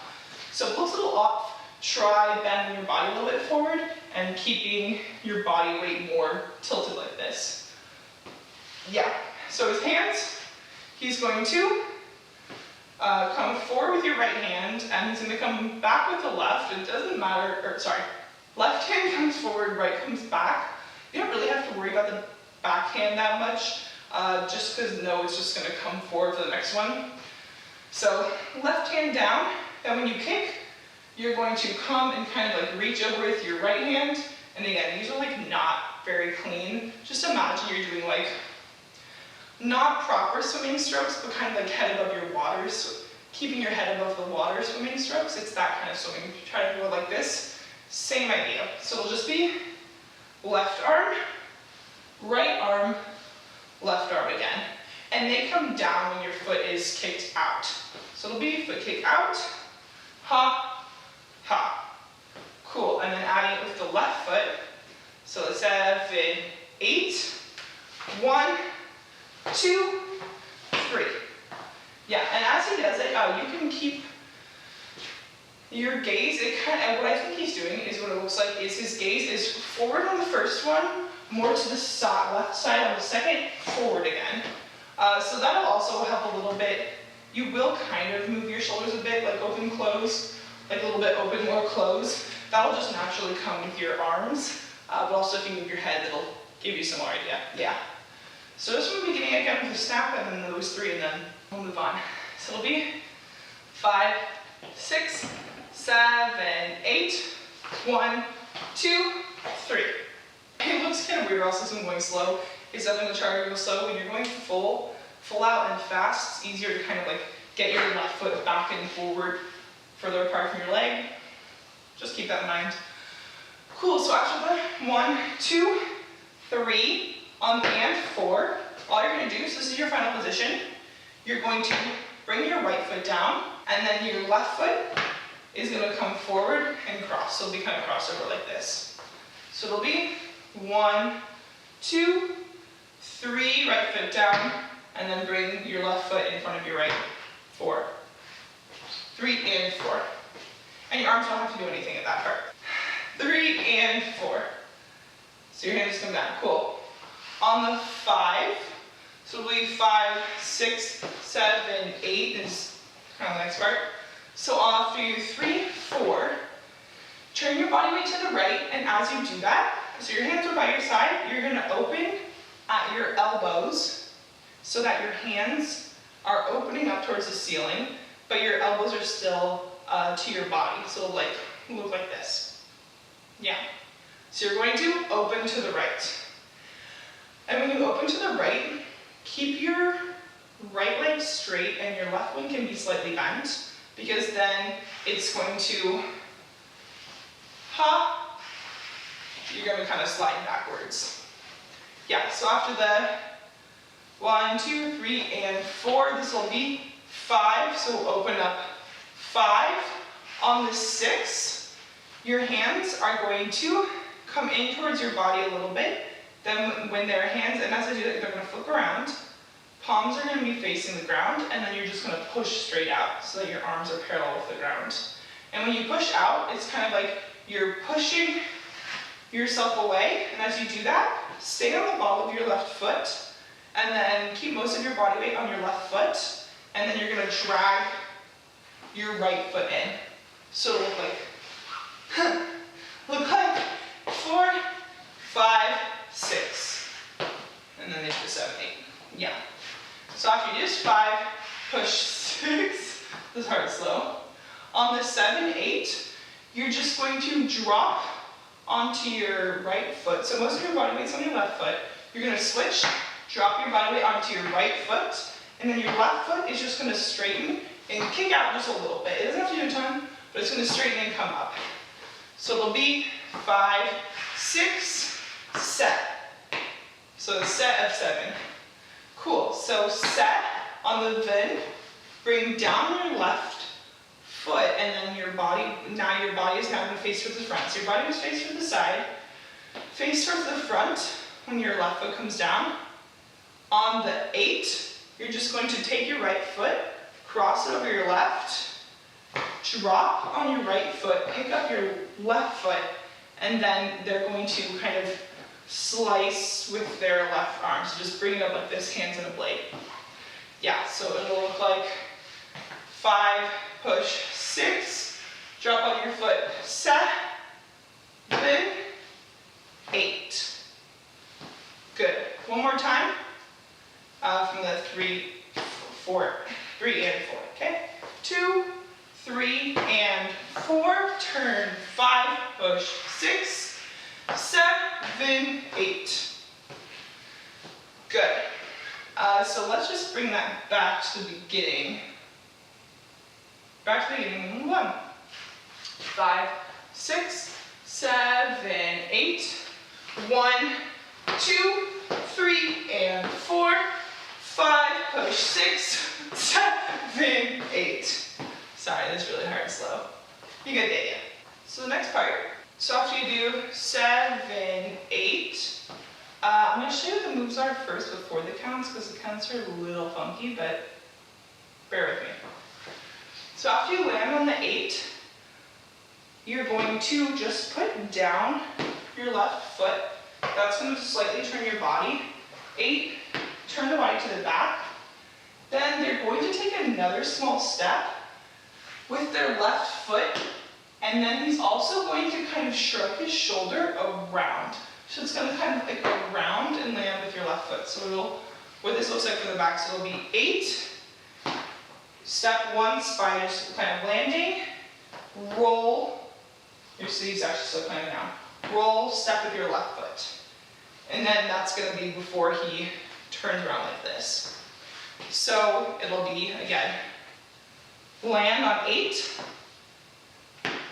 S1: So if it looks a little off, try bending your body a little bit forward and keeping your body weight more tilted like this. Yeah, so his hands, he's going to come forward with your right hand, and he's going to come back with the left. It doesn't matter, or sorry, left hand comes forward, right comes back. You don't really have to worry about the back hand that much, just because it's just going to come forward for the next one. So left hand down, and when you kick, you're going to come and kind of like reach over with your right hand. And again, these are like not very clean. Just imagine you're doing like not proper swimming strokes, but kind of like head above your water, so keeping your head above the water swimming strokes. It's that kind of swimming. If you try to go like this, same idea. So it'll just be left arm, right arm, left arm again. And they come down when your foot is kicked out. So So it'll be foot kick out, ha, ha. Cool, and then adding it with the left foot. So 7, 8, 1, 2, 3. Yeah, and as he does it, you can keep your gaze, what I think he's doing is what it looks like is his gaze is forward on the first one, more to the left side on the second, forward again. So that'll also help a little bit. You will kind of move your shoulders a bit, like open, close, like a little bit open, more close. That'll just naturally come with your arms, but also if you move your head, it'll give you some more idea. Yeah. So this one beginning again with a snap, and then those 3, and then we'll move on. So it'll be 5, 6, 7, 8, 1, 2, 3. It looks kind of weird also since I'm going slow. Is that in the chart to go slow? When you're going full out and fast, it's easier to kind of like get your left foot back and forward, further apart from your leg. Just keep that in mind. Cool, so after the 1, 2, 3, on the and 4, all you're going to do, so this is your final position, you're going to bring your right foot down, and then your left foot is going to come forward and cross. So it'll be kind of crossover like this. So it'll be 1, 2, 3, right foot down, and then bring your left foot in front of your right. 4, 3 and 4. And your arms don't have to do anything at that part. 3 and 4. So your hands come down. Cool. On the 5, so it'll be 5, 6, 7, 8 is kind of the next part. So after you 3, 4, turn your body weight to the right, and as you do that, so your hands are by your side, you're going to open at your elbows so that your hands are opening up towards the ceiling, but your elbows are still to your body. So it'll like look like this. Yeah. So you're going to open to the right. And when you open to the right, keep your right leg straight and your left one can be slightly bent, because then it's going to, you're going to kind of slide backwards. Yeah, so after the 1, 2, 3, and 4, this will be 5, so we'll open up 5. On the 6, your hands are going to come in towards your body a little bit. Then when their hands, and as I do that, they're going to flip around. Palms are going to be facing the ground, and then you're just going to push straight out so that your arms are parallel with the ground. And when you push out, it's kind of like you're pushing yourself away, and as you do that, stay on the ball of your left foot, and then keep most of your body weight on your left foot, and then you're going to drag your right foot in. So it'll look like 4, 5, 6, and then there's the 7, 8. Yeah. So after you do this 5, push 6. This is hard slow. On the 7, 8, you're just going to drop onto your right foot. So most of your body weight's on your left foot. You're going to switch, drop your body weight onto your right foot, and then your left foot is just going to straighten and kick out just a little bit. It doesn't have to do a ton, but it's going to straighten and come up. So it'll be 5, 6, set. So the set of 7. Cool. So set on the then, bring down your left foot, and then your body, now your body is now going to face towards the front. So your body was faced towards the side, face towards the front when your left foot comes down. On the 8, you're just going to take your right foot, cross it over your left, drop on your right foot, pick up your left foot, and then they're going to kind of slice with their left arm. So just bring it up like this, hands in a blade. Yeah, so it'll look like 5, push, 6, drop on your foot, 7, 8. Good. One more time. From the 3 and 4, okay? 2, 3, and 4, turn 5, push 6, 7, 8. Good. So let's just bring that back to the beginning. Back to the beginning. 1, 5, 6, 7, 8. 1, 2, 3, and 4, 5, push, 6, 7, 8. Sorry, that's really hard and slow. You get the idea. So the next part, so after you do 7, 8, I'm going to show you what the moves are first before the counts, because the counts are a little funky, but bear with me. So after you land on the 8, you're going to just put down your left foot. That's going to slightly turn your body. 8, turn the body to the back. Then they're going to take another small step with their left foot, and then he's also going to kind of shrug his shoulder around. So it's going to kind of like go around and land with your left foot. So it'll, what this looks like from the back, so it'll be 8, step 1, spine is kind of landing, roll, your sleeves actually still coming down, roll, step with your left foot. And then that's going to be before he turns around like this. So it'll be, again, land on 8,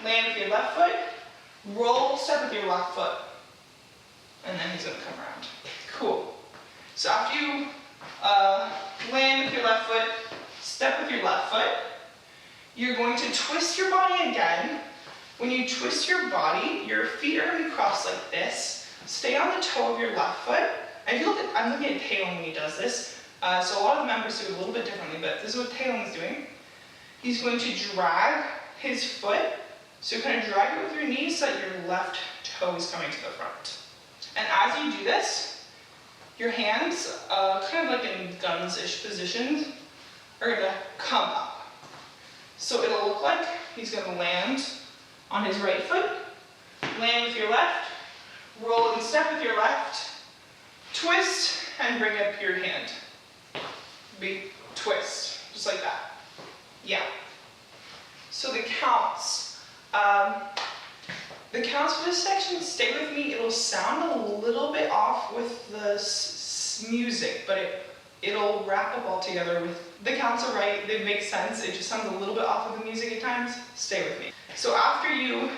S1: land with your left foot, roll, step with your left foot, and then he's going to come around. Cool. So after you land with your left foot, step with your left foot, you're going to twist your body again. When you twist your body, your feet are going to cross like this. Stay on the toe of your left foot. And if you look at, I'm looking at Taeyong when he does this. So a lot of the members do it a little bit differently, but this is what Taeyong is doing. He's going to drag his foot. So kind of drag it with your knees so that your left toe is coming to the front. And as you do this, your hands, kind of like in guns-ish positions, are going to come up. So it'll look like he's going to land on his right foot, land with your left, roll and step with your left, twist, and bring up your hand. Big twist, just like that. Yeah. So the counts. The counts for this section, stay with me, it'll sound a little bit off with the music, but it'll wrap up all together with, the counts are right, they make sense, it just sounds a little bit off of the music at times. Stay with me. So after you,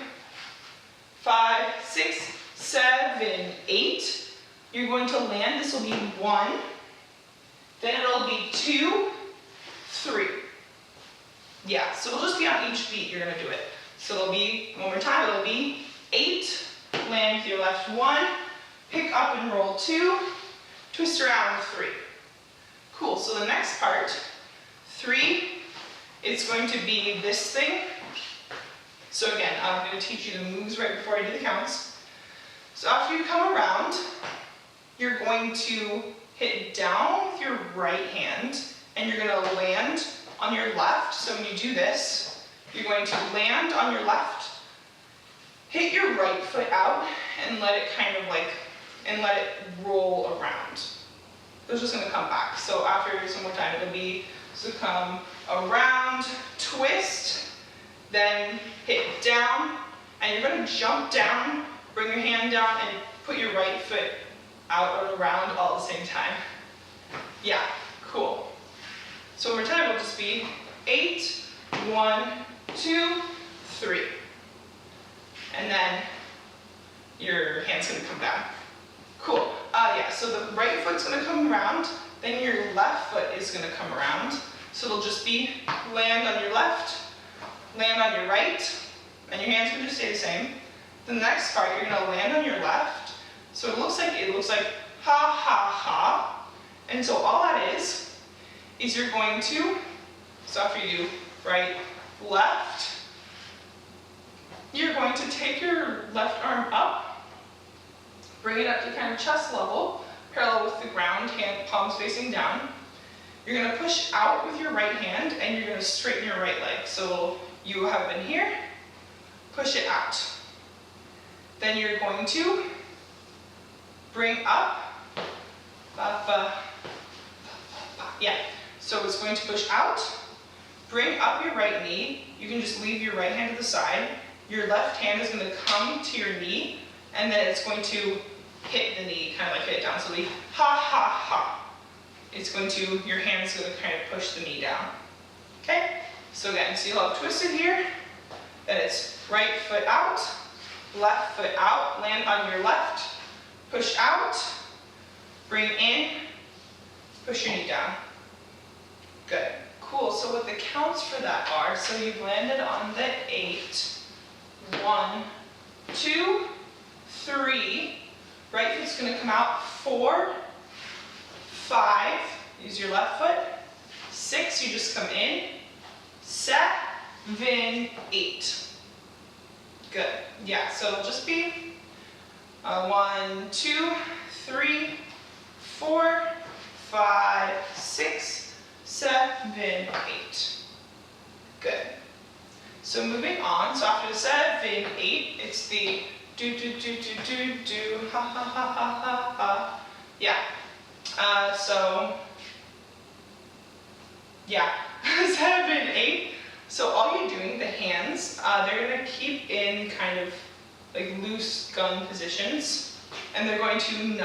S1: 5, 6, 7, 8, you're going to land, this will be 1, then it'll be 2, 3. Yeah, so it'll just be on each beat you're going to do it. So it'll be, one more time, it'll be 8, land with your left 1, pick up and roll 2, twist around 3. Cool, so the next part, 3, it's going to be this thing. So again, I'm going to teach you the moves right before I do the counts. So after you come around, you're going to hit down with your right hand, and you're going to land on your left. So when you do this, you're going to land on your left, hit your right foot out, and let it kind of like, and let it roll around. It's just going to come back. So after some more time, it'll be, so come around, twist, then hit down, and you're going to jump down, bring your hand down, and put your right foot out and around all at the same time. Yeah, cool. So one more time, it'll just be 8, 1, 2, 3. And then your hand's going to come down. Cool. Yeah, so the right foot's going to come around, then your left foot is going to come around. So it'll just be land on your left, land on your right, and your hand's going to stay the same. The next part, you're going to land on your left. So it looks like ha, ha, ha. And so all that is you're going to, so after you do right, left, you're going to take your left arm up, bring it up to kind of chest level, parallel with the ground, hand, palms facing down. You're going to push out with your right hand, and you're going to straighten your right leg. So you have been here, push it out. Then you're going to bring up, yeah. So it's going to push out, bring up your right knee. You can just leave your right hand to the side. Your left hand is going to come to your knee, and then it's going to hit the knee, kind of like hit it down. So the ha, ha, ha. It's going to, your hand is going to kind of push the knee down. Okay? So again, so you'll have twisted here, then it's right foot out, left foot out, land on your left, push out, bring in, Push your knee down. Good. Cool. So what the counts for that are, so you've landed on the 8. 1, 2, 3. Right foot's going to come out. 4, 5. Use your left foot. 6, you just come in. 7, 8. Good. Yeah, so it'll just be 1, 2, 3, 4, 5, 6, 7, 8. Good. So moving on, so after the 7, 8, it's the do, ha, ha, ha, ha, ha, ha. Yeah. Yeah, 7, 8. So all you're doing, the hands, they're going to keep in kind of like loose gun positions, and they're going to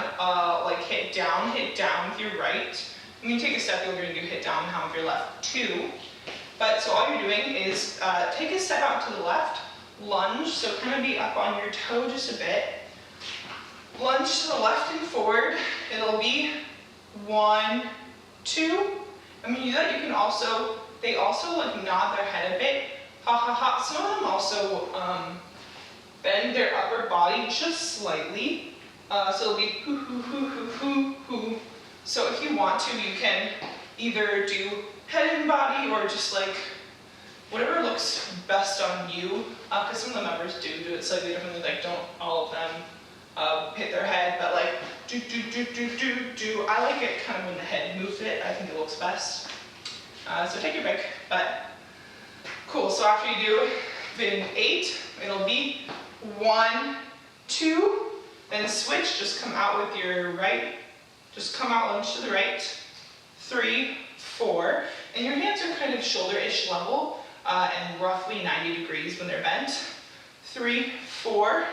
S1: like hit down with your right. When you take a step, you're going to do hit down now with your left too. But so all you're doing is take a step out to the left, lunge, so kind of be up on your toe just a bit. Lunge to the left and forward. It'll be 1, 2. And when you do that, you can also, they also like nod their head a bit. Ha ha ha. Some of them also bend their upper body just slightly. So it'll be hoo hoo hoo hoo hoo hoo. So if you want to, you can either do head and body or just like whatever looks best on you. Because some of the members do it slightly differently. Like don't all of them hit their head, but like do. I like it kind of when the head moves it. I think it looks best. So take your pick, but cool. So after you do fin 8, it'll be 1, 2, then switch. Just come out with your right. Just come out lunge to the right. 3, 4, and your hands are kind of shoulder-ish level and roughly 90 degrees when they're bent. 3, 4.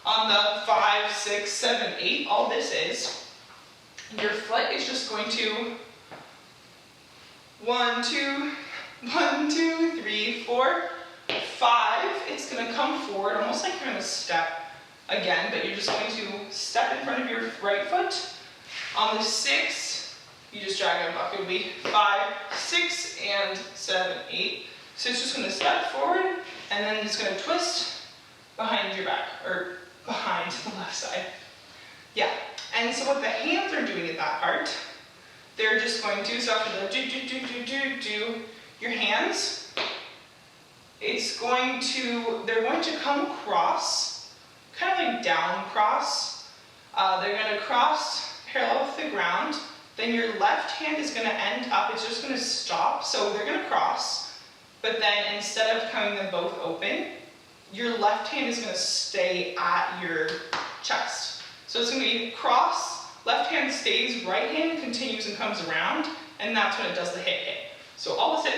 S1: On the 5, 6, 7, 8, all this is, your foot is just going to 1, 2, 3, 4, 5. It's going to come forward, almost like you're going to step again, but you're just going to step in front of your right foot. On the 6, you just drag it up. It will be 5, 6, and 7, 8. So it's just going to step forward, and then it's going to twist behind your back, or behind the left side. Yeah, and so what the hands are doing at that part, they're just going to, so after the do, your hands, they're going to come cross, kind of like down cross. They're going to cross parallel with the ground. Then your left hand is going to end up, it's just going to stop. So they're going to cross, but then instead of coming them both open, your left hand is going to stay at your chest. So it's going to be cross, left hand stays, right hand continues and comes around, and that's when it does the hit. So all this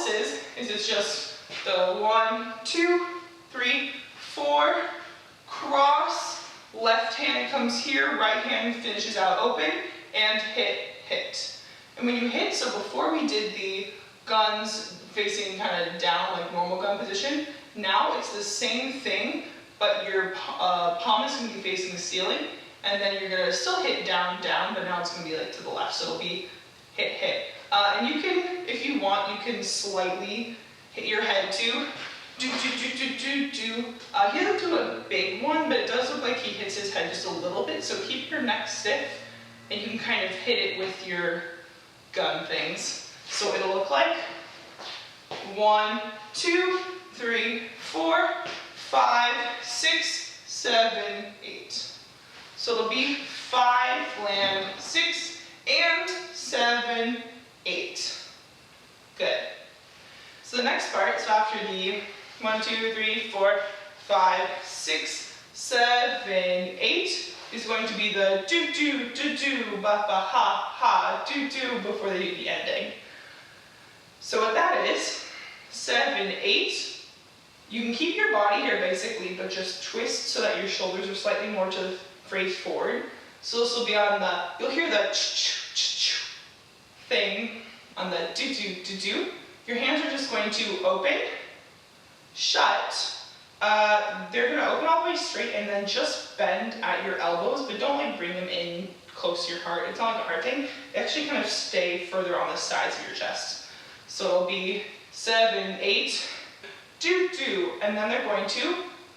S1: is, it's just the 1, 2, 3, 4, cross, left hand comes here, right hand finishes out open, and hit. And when you hit, so before we did the guns facing kind of down like normal gun position, now it's the same thing, but your palm is going to be facing the ceiling, and then you're going to still hit down, but now it's going to be like to the left, so it'll be hit. And you can, if you want, you can slightly hit your head too. Do. He doesn't do a big one, but it does look like he hits his head just a little bit, so keep your neck stiff, and you can kind of hit it with your gun things. So it'll look like 1, 2, 3, 4, 5, 6, 7, 8. So it'll be 5, land, 6, and 7, 8. Good. So the next part, so after the 1, 2, 3, 4, 5, 6, 7, 8 is going to be the do, ba, ba, ha, do, before they do the ending. So what that is, 7, 8, you can keep your body here basically, but just twist so that your shoulders are slightly more to the face forward. So this will be on the, you'll hear the thing on the do. Your hands are just going to open, shut. They're going to open all the way straight and then just bend at your elbows, but don't like bring them in close to your heart. It's not like a heart thing. They actually kind of stay further on the sides of your chest. So it'll be 7, 8, do, do. And then they're going to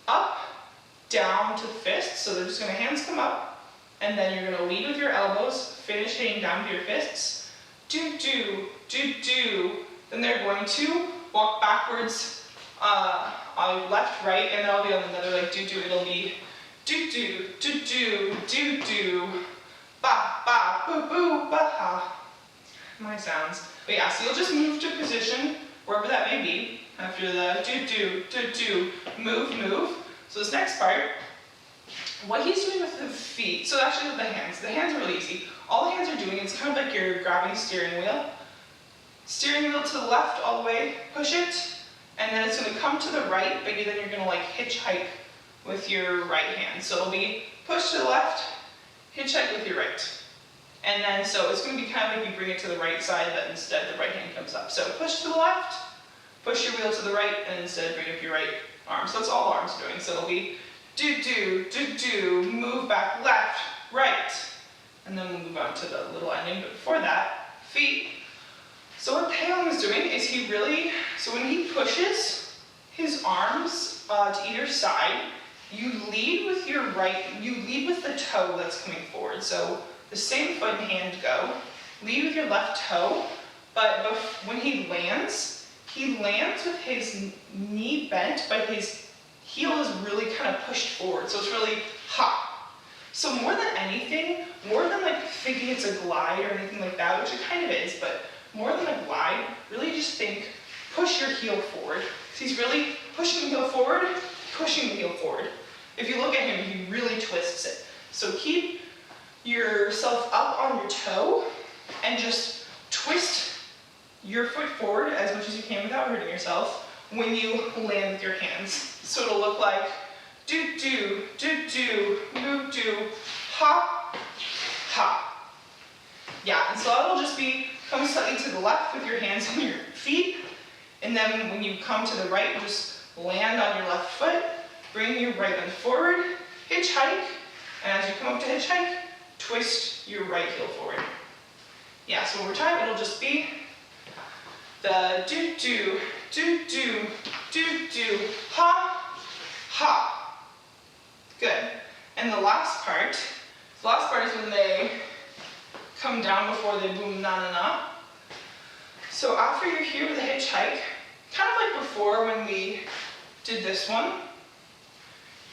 S1: up, down to fists. So they're just going to hands come up. And then you're going to lead with your elbows, finish hitting down with your fists. Do, do, do, do. Then they're going to walk backwards, left, right, and then I'll be on another like do, do. It'll be do, do, do, do, do, do, ba, ba, boo, boo, ba, ha. My sounds. But yeah, so you'll just move to position, wherever that may be, after the do, do, do, do, move, move. So this next part, what he's doing with the feet, so actually with the hands are really easy. All the hands are doing, it's kind of like you're grabbing a steering wheel. Steering wheel to the left all the way, push it, and then it's going to come to the right, but then you're going to like hitchhike with your right hand. So it'll be push to the left, hitchhike with your right. And then so it's going to be kind of like you bring it to the right side, but instead the right hand comes up. So push to the left, push your wheel to the right, and instead bring up your right arm. So that's all arms are doing. So it'll be do, do, do, do, move back left, right. And then we'll move on to the little ending, but before that, feet. So what Taeyong is doing is so when he pushes his arms to either side, you lead with the toe that's coming forward. So the same foot and hand go, lead with your left toe, but when he lands with his knee bent, but his heel is really kind of pushed forward. So it's really ha. So more than anything, more than like thinking it's a glide or anything like that, which it kind of is, but more than a glide, really just think, push your heel forward. So he's really pushing the heel forward, pushing the heel forward. If you look at him, he really twists it. So keep yourself up on your toe and just twist your foot forward as much as you can without hurting yourself when you land with your hands. So it'll look like do, do, do, do, move, do, ha, ha. Yeah, and so that'll just be come slightly to the left with your hands and your feet, and then when you come to the right, just land on your left foot, bring your right leg forward, hitchhike, and as you come up to hitchhike, twist your right heel forward. Yeah, so one more time, it'll just be the do, do, do, do, do, do, ha, ha. Good. And the last part is when they come down before they boom na na na. So after you're here with a hitchhike, kind of like before when we did this one,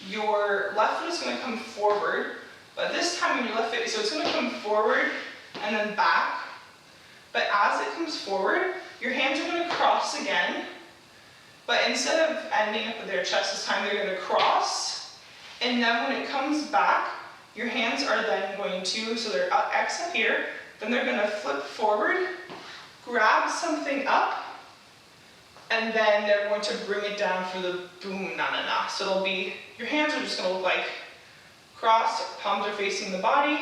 S1: your left foot is going to come forward, but this time when your left foot, so it's going to come forward and then back, but as it comes forward, your hands are going to cross again, but instead of ending up with their chest this time, they're going to cross, and then when it comes back, your hands are then going to, so they're X up here, then they're going to flip forward, grab something up, and then they're going to bring it down for the boom na na na. So it'll be, your hands are just going to look like cross, palms are facing the body,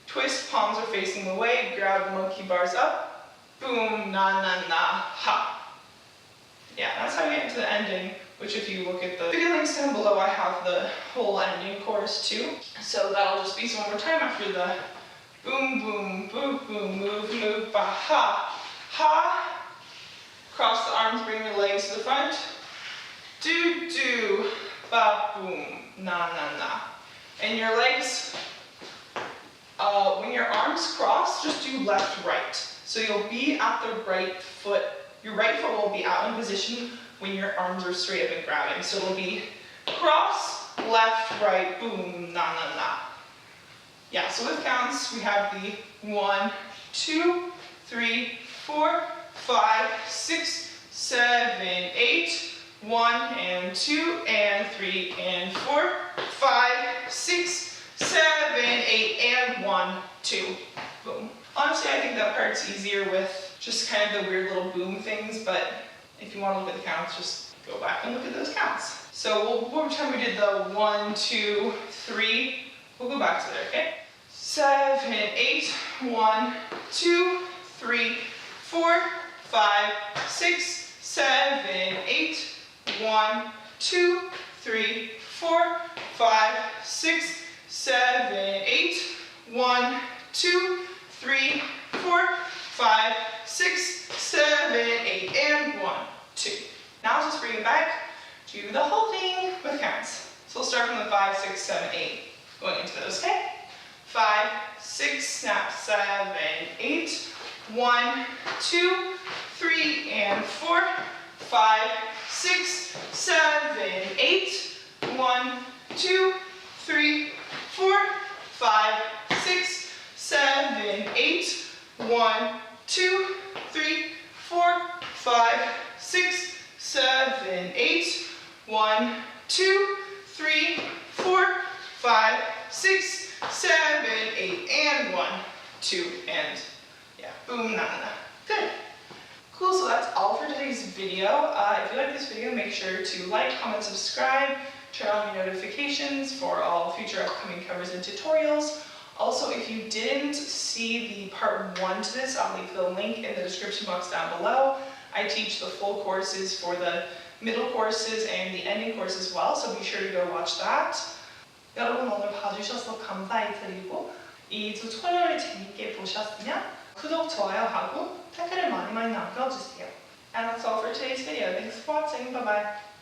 S1: twist, palms are facing away, grab the monkey bars up, boom na na na ha. Yeah, that's how we get to the ending, which if you look at the video links down below, I have the whole ending chorus too. So that'll just be, so one more time after the boom, boom, boom, boom, move, move, ba, ha, ha. Cross the arms, bring your legs to the front. Do, do, ba, boom, na, na, na. And your legs, when your arms cross, just do left, right. So you'll be at the right foot. Your right foot will be out in position when your arms are straight up and grabbing. So it'll be cross, left, right, boom, na, na, na. Yeah, so with counts, we have the 1, 2, 3, 4, 5, 6, 7, 8, 1 and 2 and 3 and 4, 5, 6, 7, 8 and 1, 2. Boom. Honestly, I think that part's easier with just kind of the weird little boom things, but if you want to look at the counts, just go back and look at those counts. So one more time we did the 1, 2, 3. We'll go back to there, okay? 7, 8, 1, 2, 3, 4, 5, 6, 7, 8, 1, 2, 3, 4, 5, 6, 7, 8, 1, 2, 3, 4, 5, 6, 7, 8, and 1, 2. Now just bring it back. Do the whole thing with counts. So we'll start from the 5, 6, 7, 8. Going into those, okay? 5, 6, snap, 7, 8. 1, 2, 3, and 4. 5, 6, 7, 8. 1, 2, 3, 4. 5, 6, 7, 8. 1, 2, 3, 4. 5, 6, 7, 8. 1, 2, 3, 4, 5, 6, 7, 8, and 1, 2, and yeah, boom, na na. Good. Cool, so that's all for today's video. If you like this video, make sure to like, comment, subscribe, turn on your notifications for all future upcoming covers and tutorials. Also, if you didn't see the part 1 to this, I'll leave the link in the description box down below. I teach the full courses for the middle courses and the ending course as well, so be sure to go watch that. 여러분 오늘 봐주셔서 감사드리고 이 튜토리얼을 재밌게 보셨으면 구독, 좋아요하고 댓글을 많이 남겨주세요. And that's all for today's video. Thanks for watching. Bye bye.